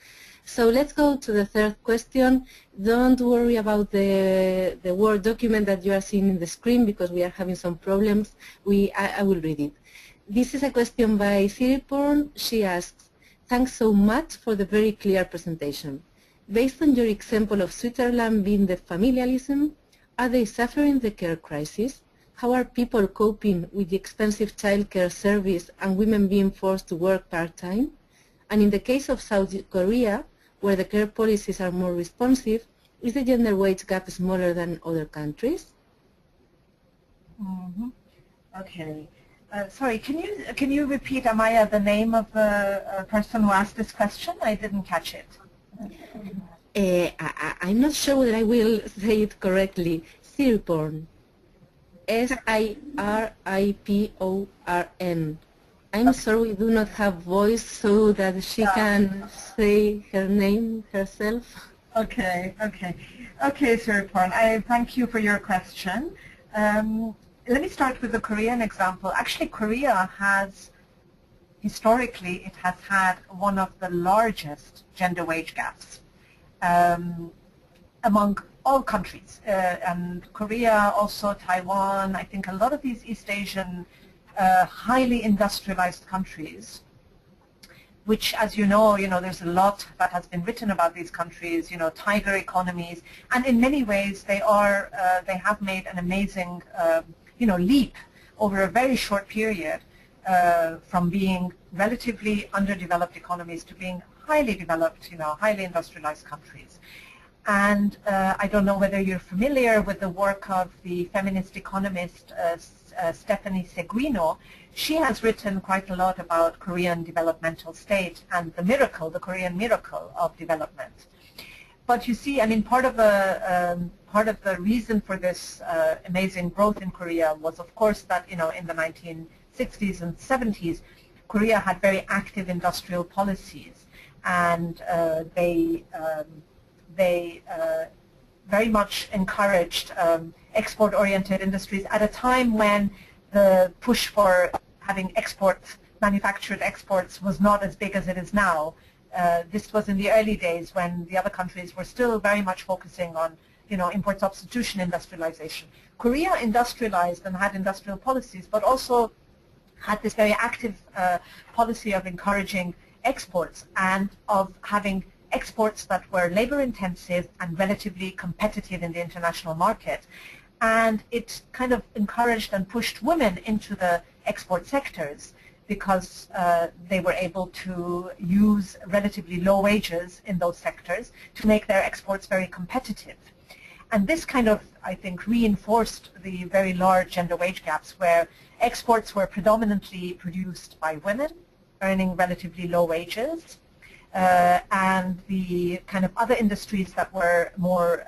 So let's go to the 3rd question. Don't worry about the Word document that you are seeing in the screen because we are having some problems. I will read it. This is a question by Siriporn. She asks, thanks so much for the very clear presentation. Based on your example of Switzerland being the familialism, are they suffering the care crisis? How are people coping with the expensive childcare service and women being forced to work part-time? And in the case of South Korea, where the care policies are more responsive, is the gender wage gap smaller than other countries? Mm-hmm. Okay. Sorry, can you repeat, Amaya, the name of the person who asked this question? I didn't catch it. I'm not sure whether I will say it correctly. Siriporn. Siriporn. I'm sorry we do not have voice so that she can say her name herself. Okay, Siriporn. I thank you for your question. Let me start with the Korean example. Actually, Korea has, historically, it has had one of the largest gender wage gaps among all countries. And Korea, also Taiwan, I think a lot of these East Asian highly industrialized countries, which, as you know, there's a lot that has been written about these countries, tiger economies, and in many ways they have made an amazing, leap over a very short period from being relatively underdeveloped economies to being highly developed, highly industrialized countries. And I don't know whether you're familiar with the work of the feminist economist Stephanie Seguino. She has written quite a lot about Korean developmental state and the Korean miracle of development. But you see, I mean, part of the reason for this amazing growth in Korea was, of course, that in the 1960s and 70s, Korea had very active industrial policies, and they very much encouraged export-oriented industries at a time when the push for having manufactured exports was not as big as it is now. This was in the early days when the other countries were still very much focusing on, import substitution industrialization. Korea industrialized and had industrial policies, but also had this very active policy of encouraging exports and of having exports that were labor intensive and relatively competitive in the international market. And it kind of encouraged and pushed women into the export sectors because they were able to use relatively low wages in those sectors to make their exports very competitive. And this kind of, I think, reinforced the very large gender wage gaps where exports were predominantly produced by women earning relatively low wages, and the kind of other industries that were more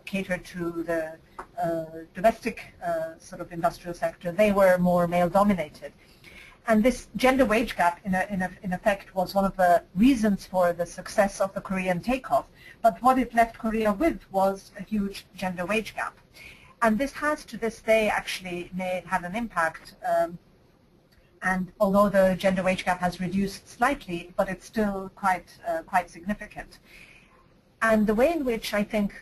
catered to the domestic sort of industrial sector, they were more male-dominated. And this gender wage gap, in effect, was one of the reasons for the success of the Korean takeoff. But what it left Korea with was a huge gender wage gap. And this has, to this day, actually had an impact. And although the gender wage gap has reduced slightly, but it's still quite significant. And the way in which I think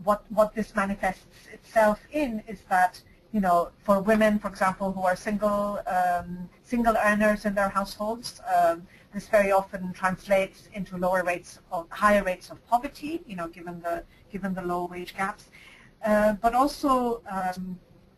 what this manifests itself in is that, for women, for example, who are single earners in their households, this very often translates into higher rates of poverty, given the low wage gaps. But also,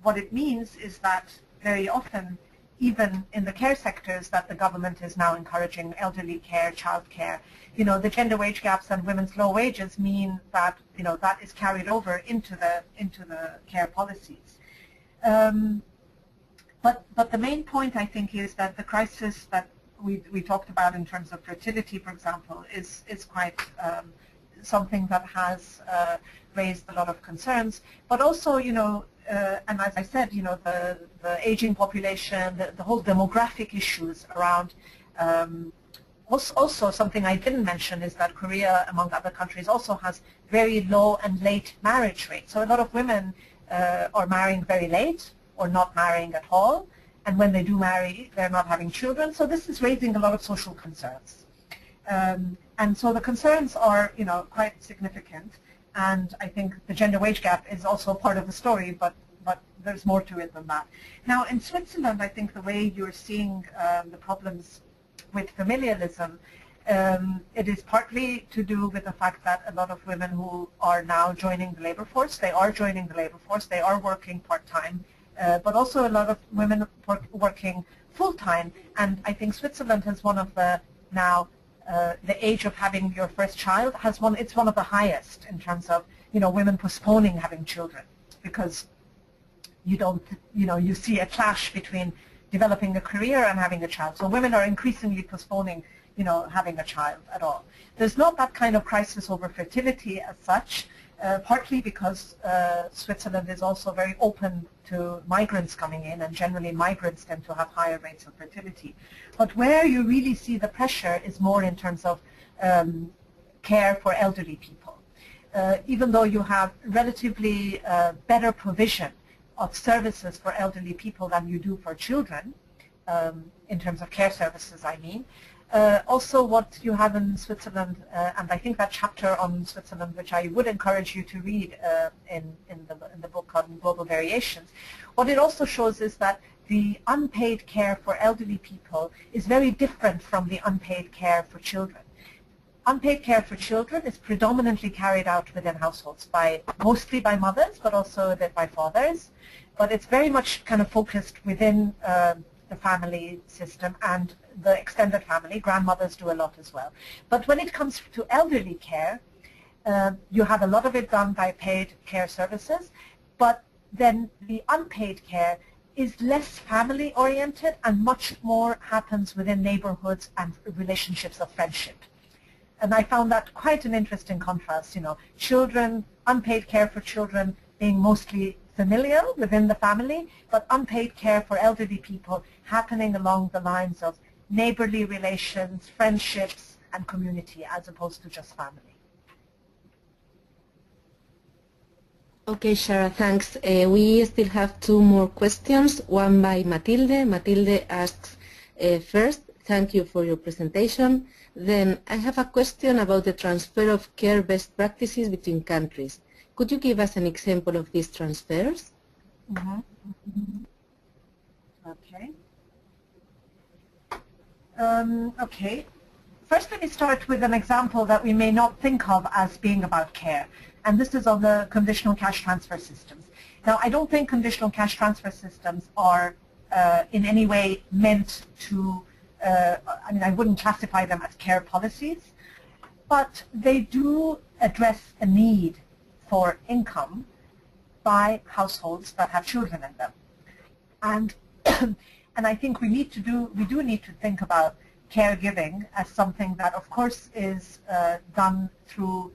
what it means is that very often, even in the care sectors that the government is now encouraging, elderly care, child care, the gender wage gaps and women's low wages mean that, that is carried over into the care policies. But the main point, I think, is that the crisis that we talked about in terms of fertility, for example, is quite something that has raised a lot of concerns. But also, and as I said, the aging population, the whole demographic issues around. Also, something I didn't mention is that Korea, among other countries, also has very low and late marriage rates. So a lot of women are marrying very late or not marrying at all. And when they do marry, they're not having children. So this is raising a lot of social concerns. And so the concerns are, quite significant. And I think the gender wage gap is also part of the story, but there's more to it than that. Now, in Switzerland, I think the way you're seeing the problems with familialism, it is partly to do with the fact that a lot of women who are now joining the labor force, they are working part-time, but also a lot of women working full-time. And I think Switzerland has one of the now the age of having your first child it's one of the highest in terms of women postponing having children, because you see a clash between developing a career and having a child. So women are increasingly postponing, having a child at all. There's not that kind of crisis over fertility as such, partly because Switzerland is also very open to migrants coming in, and generally migrants tend to have higher rates of fertility. But where you really see the pressure is more in terms of care for elderly people. Even though you have relatively better provision of services for elderly people than you do for children, in terms of care services, I mean. Also what you have in Switzerland, and I think that chapter on Switzerland, which I would encourage you to read in the book on Global Variations, what it also shows is that the unpaid care for elderly people is very different from the unpaid care for children. Unpaid care for children is predominantly carried out within households mostly by mothers, but also a bit by fathers. But it's very much kind of focused within the family system and the extended family. Grandmothers do a lot as well. But when it comes to elderly care, you have a lot of it done by paid care services, but then the unpaid care is less family oriented and much more happens within neighborhoods and relationships of friendship. And I found that quite an interesting contrast, children, unpaid care for children being mostly familial within the family, but unpaid care for elderly people happening along the lines of neighborly relations, friendships, and community as opposed to just family. Okay, Shara, thanks. We still have two more questions, one by Matilde. Matilde asks, first, thank you for your presentation. Then I have a question about the transfer of care best practices between countries. Could you give us an example of these transfers? Mm-hmm. Okay. Okay. First, let me start with an example that we may not think of as being about care, and this is on the conditional cash transfer systems. Now, I don't think conditional cash transfer systems are in any way meant to, I wouldn't classify them as care policies, but they do address a need for income by households that have children in them. And and I think we do need to think about caregiving as something that of course is done through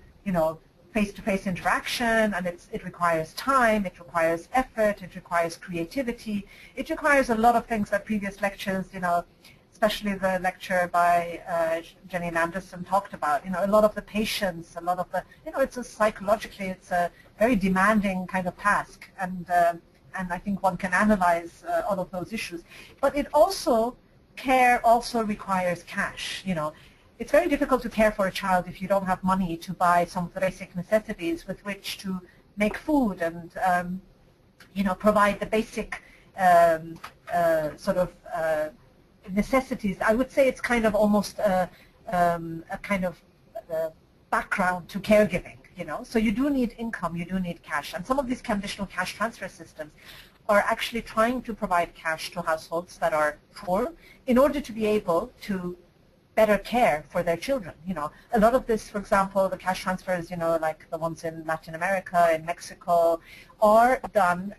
face-to-face interaction, and it requires time, it requires effort, it requires creativity, it requires a lot of things that previous lectures, especially the lecture by Jenny Anderson talked about, a lot of the patience, a lot of the, psychologically it's a very demanding kind of task, and I think one can analyze all of those issues. But care also requires cash, It's very difficult to care for a child if you don't have money to buy some of the basic necessities with which to make food and, provide the basic necessities. I would say it's kind of almost a kind of background to caregiving, So you do need income, you do need cash. And some of these conditional cash transfer systems are actually trying to provide cash to households that are poor in order to be able to better care for their children. A lot of this, for example, the cash transfers, like the ones in Latin America, in Mexico, are done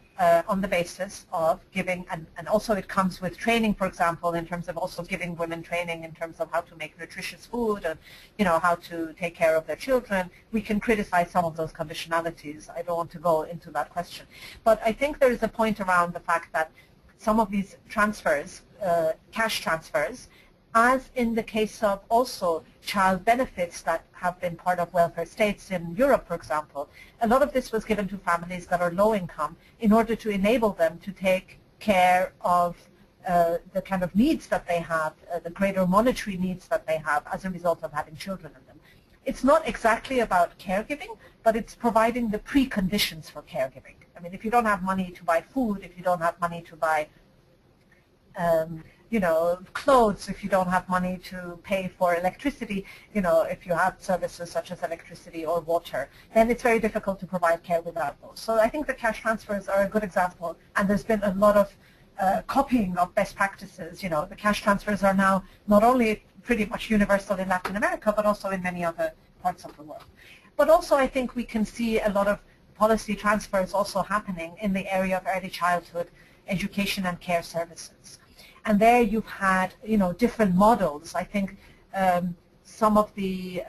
on the basis of giving, and also it comes with training, for example, in terms of also giving women training in terms of how to make nutritious food and, how to take care of their children. We can criticize some of those conditionalities. I don't want to go into that question. But I think there is a point around the fact that some of these transfers, cash transfers, as in the case of also child benefits that have been part of welfare states in Europe, for example, a lot of this was given to families that are low income in order to enable them to take care of the kind of needs that they have, the greater monetary needs that they have as a result of having children in them. It's not exactly about caregiving, but it's providing the preconditions for caregiving. If you don't have money to buy food, if you don't have money to buy clothes, if you don't have money to pay for electricity, if you have services such as electricity or water, then it's very difficult to provide care without those. So I think the cash transfers are a good example, and there's been a lot of copying of best practices. The cash transfers are now not only pretty much universal in Latin America, but also in many other parts of the world. But also I think we can see a lot of policy transfer is also happening in the area of early childhood education and care services. And there you've had, different models. I think some of the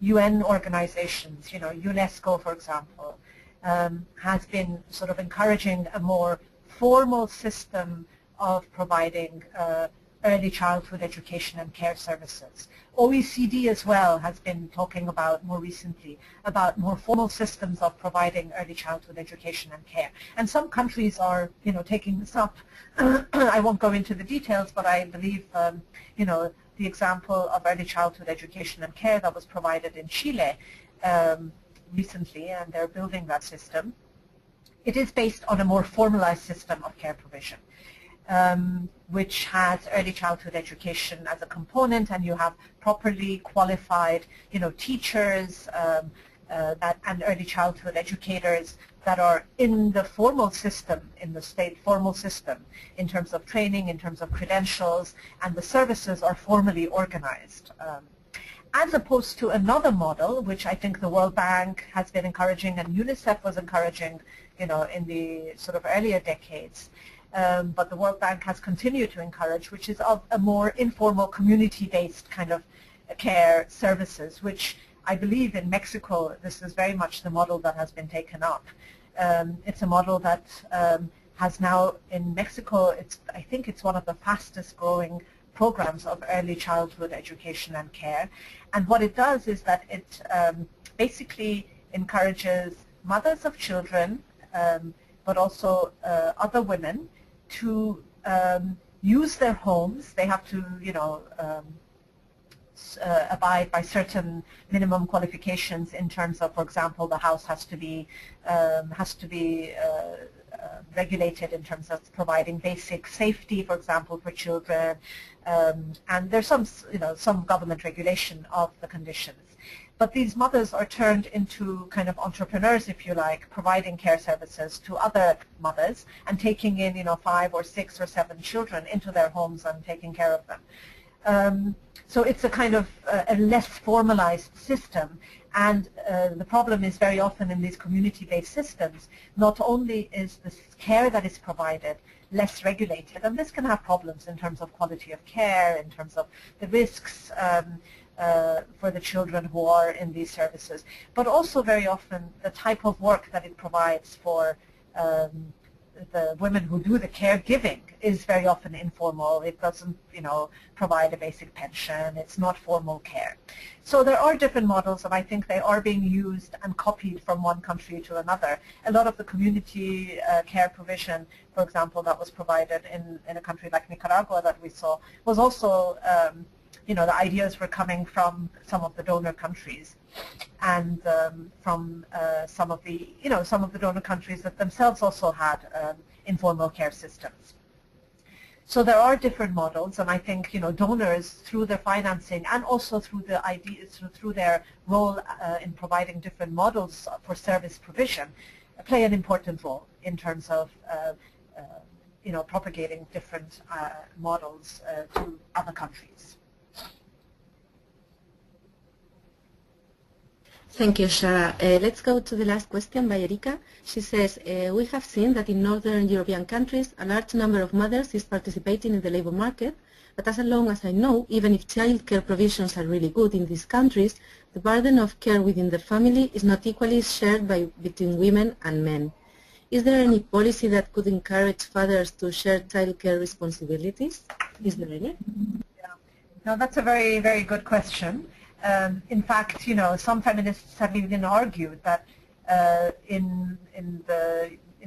UN organizations, UNESCO, for example, has been sort of encouraging a more formal system of providing early childhood education and care services. OECD as well has been talking about more recently about more formal systems of providing early childhood education and care. And some countries are, taking this up. I won't go into the details, but I believe, the example of early childhood education and care that was provided in Chile recently, and they're building that system. It is based on a more formalized system of care provision, which has early childhood education as a component, and you have properly qualified, teachers and early childhood educators that are in the formal system, in the state formal system, in terms of training, in terms of credentials, and the services are formally organized. As opposed to another model, which I think the World Bank has been encouraging and UNICEF was encouraging, in the sort of earlier decades, but the World Bank has continued to encourage, which is of a more informal community-based kind of care services, which I believe in Mexico this is very much the model that has been taken up. It's a model that has now in Mexico, I think it's one of the fastest growing programs of early childhood education and care. And what it does is that it basically encourages mothers of children, but also other women to use their homes. They have to, abide by certain minimum qualifications in terms of, for example, the house has to be regulated in terms of providing basic safety, for example, for children, and there's some government regulation of the conditions. But these mothers are turned into kind of entrepreneurs, if you like, providing care services to other mothers and taking in, 5 or 6 or 7 children into their homes and taking care of them. So it's a kind of a less formalized system, and the problem is very often in these community-based systems, not only is the care that is provided less regulated, and this can have problems in terms of quality of care, in terms of the risks for the children who are in these services, but also very often the type of work that it provides for the women who do the caregiving is very often informal. It doesn't, provide a basic pension. It's not formal care. So there are different models, and I think they are being used and copied from one country to another. A lot of the community care provision, for example, that was provided in a country like Nicaragua that we saw was also the ideas were coming from some of the donor countries and from some of the donor countries that themselves also had informal care systems. So there are different models, and I think donors through their financing and also through the ideas, through their role in providing different models for service provision, play an important role in terms of propagating different models to other countries. Thank you, Shara. Let's go to the last question by Erika. She says, we have seen that in Northern European countries, a large number of mothers is participating in the labor market, but as long as I know, even if childcare provisions are really good in these countries, the burden of care within the family is not equally shared between women and men. Is there any policy that could encourage fathers to share childcare responsibilities? Is there any? Yeah. No, that's a very, very good question. In fact, some feminists have even argued that in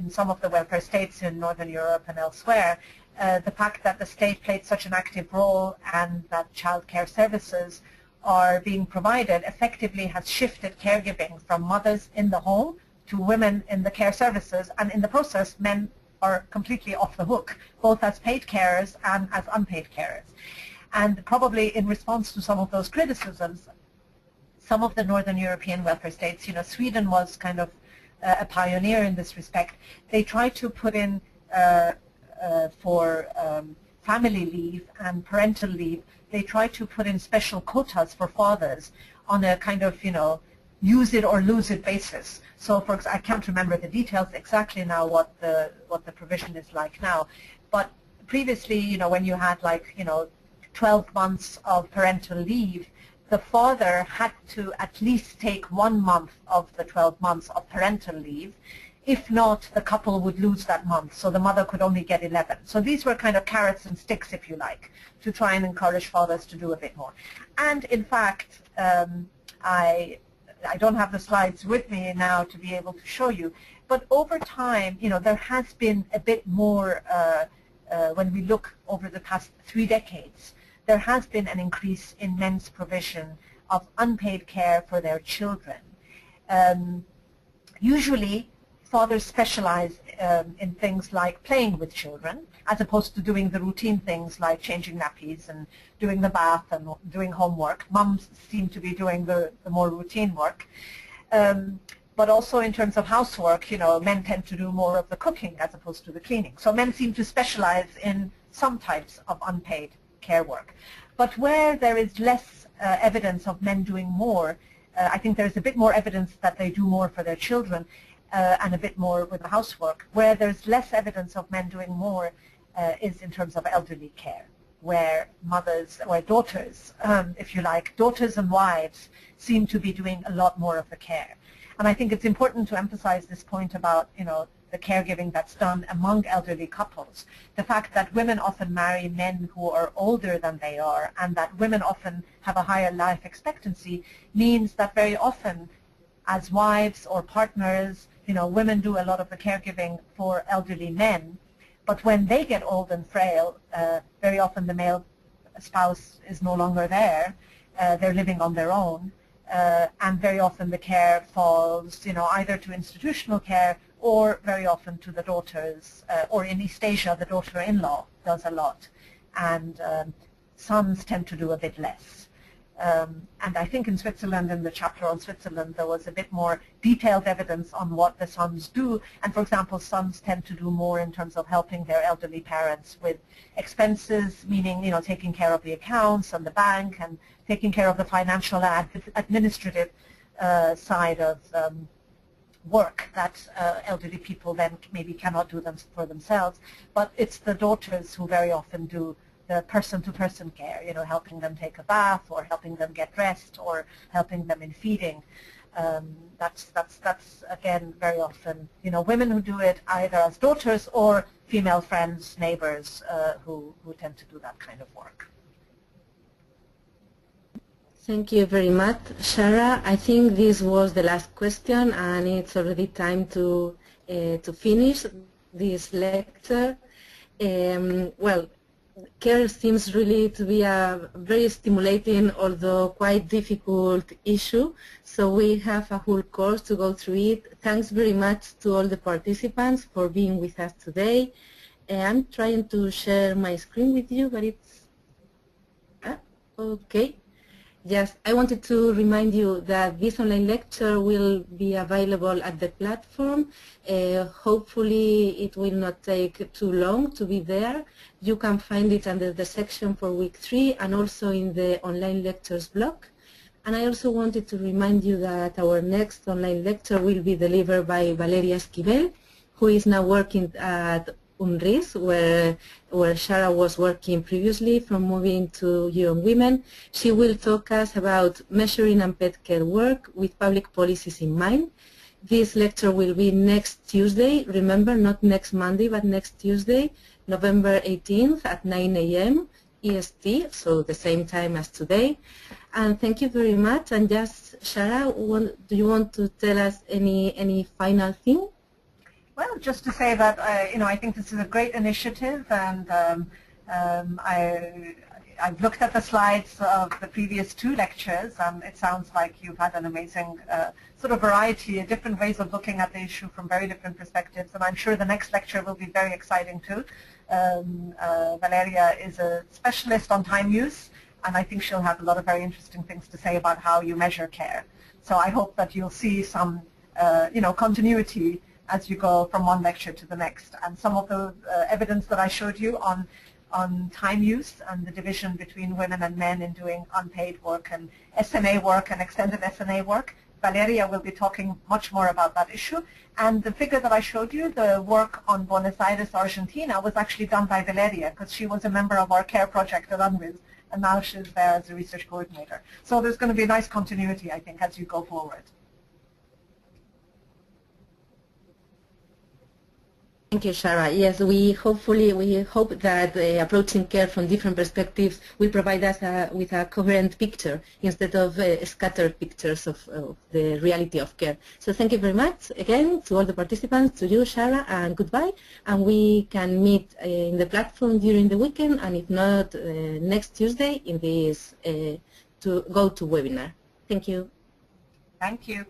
some of the welfare states in Northern Europe and elsewhere, the fact that the state played such an active role and that childcare services are being provided effectively has shifted caregiving from mothers in the home to women in the care services, and in the process, men are completely off the hook, both as paid carers and as unpaid carers. And probably in response to some of those criticisms, some of the Northern European welfare states, Sweden was kind of a pioneer in this respect. They tried to put in for family leave and parental leave, they tried to put in special quotas for fathers on a kind of, use it or lose it basis. So for example, I can't remember the details exactly now what the provision is like now, but previously, you know, when you had like, you know, 12 months of parental leave, the father had to at least take 1 month of the 12 months of parental leave. If not, the couple would lose that month, so the mother could only get 11. So these were kind of carrots and sticks, if you like, to try and encourage fathers to do a bit more. And in fact, I don't have the slides with me now to be able to show you, but over time, you know, there has been a bit more, when we look over the past 3 decades, there has been an increase in men's provision of unpaid care for their children. Usually, fathers specialize in things like playing with children, as opposed to doing the routine things like changing nappies and doing the bath and doing homework. Mums seem to be doing the more routine work. But also in terms of housework, you know, men tend to do more of the cooking as opposed to the cleaning. So men seem to specialize in some types of unpaid care work. But where there is less evidence of men doing more, I think there's a bit more evidence that they do more for their children, and a bit more with the housework. Where there's less evidence of men doing more is in terms of elderly care, where mothers, or daughters, if you like, daughters and wives seem to be doing a lot more of the care. And I think it's important to emphasize this point about, you know, the caregiving that's done among elderly couples. The fact that women often marry men who are older than they are, and that women often have a higher life expectancy, means that very often as wives or partners, you know, women do a lot of the caregiving for elderly men, but when they get old and frail, very often the male spouse is no longer there. They're living on their own, and very often the care falls, you know, either to institutional care or very often to the daughters, or in East Asia, the daughter-in-law does a lot, and sons tend to do a bit less. And I think in Switzerland, in the chapter on Switzerland, there was a bit more detailed evidence on what the sons do. And for example, sons tend to do more in terms of helping their elderly parents with expenses, meaning, you know, taking care of the accounts and the bank and taking care of the financial and administrative side of work that elderly people then maybe cannot do them for themselves. But it's the daughters who very often do the person-to-person care, you know, helping them take a bath or helping them get dressed or helping them in feeding. That's again very often, you know, women who do it either as daughters or female friends, neighbors who tend to do that kind of work. Thank you very much, Shara. I think this was the last question, and it's already time to finish this lecture. Well, care seems really to be a very stimulating, although quite difficult issue. So we have a whole course to go through it. Thanks very much to all the participants for being with us today. I'm trying to share my screen with you, but it's okay. Yes, I wanted to remind you that this online lecture will be available at the platform. Hopefully it will not take too long to be there. You can find it under the section for week 3 and also in the online lectures block. And I also wanted to remind you that our next online lecture will be delivered by Valeria Esquivel, who is now working at UNRIS, where Shara was working previously from moving to UN Women. She will talk us about measuring unpaid care work with public policies in mind. This lecture will be next Tuesday, remember, not next Monday, but next Tuesday, November 18th at 9 a.m. EST, so the same time as today. And thank you very much. And just, Shara, do you want to tell us any final thing? Well, just to say that, you know, I think this is a great initiative, and I've looked at the slides of the previous 2 lectures, and it sounds like you've had an amazing sort of variety, different ways of looking at the issue from very different perspectives, and I'm sure the next lecture will be very exciting too. Valeria is a specialist on time use, and I think she'll have a lot of very interesting things to say about how you measure care. So I hope that you'll see some, you know, continuity as you go from one lecture to the next. And some of the evidence that I showed you on time use and the division between women and men in doing unpaid work and SNA work and extended SNA work Valeria will be talking much more about that issue. And the figure that I showed you, the work on Buenos Aires, Argentina, was actually done by Valeria because she was a member of our CARE project at UNWIS, and now she's there as a research coordinator. So there's going to be a nice continuity, I think, as you go forward. Thank you, Shara. Yes, we hope that approaching care from different perspectives will provide us with a coherent picture instead of scattered pictures of the reality of care. So thank you very much again to all the participants, to you, Shara, and goodbye. And we can meet in the platform during the weekend, and if not, next Tuesday in this to go to webinar. Thank you. Thank you.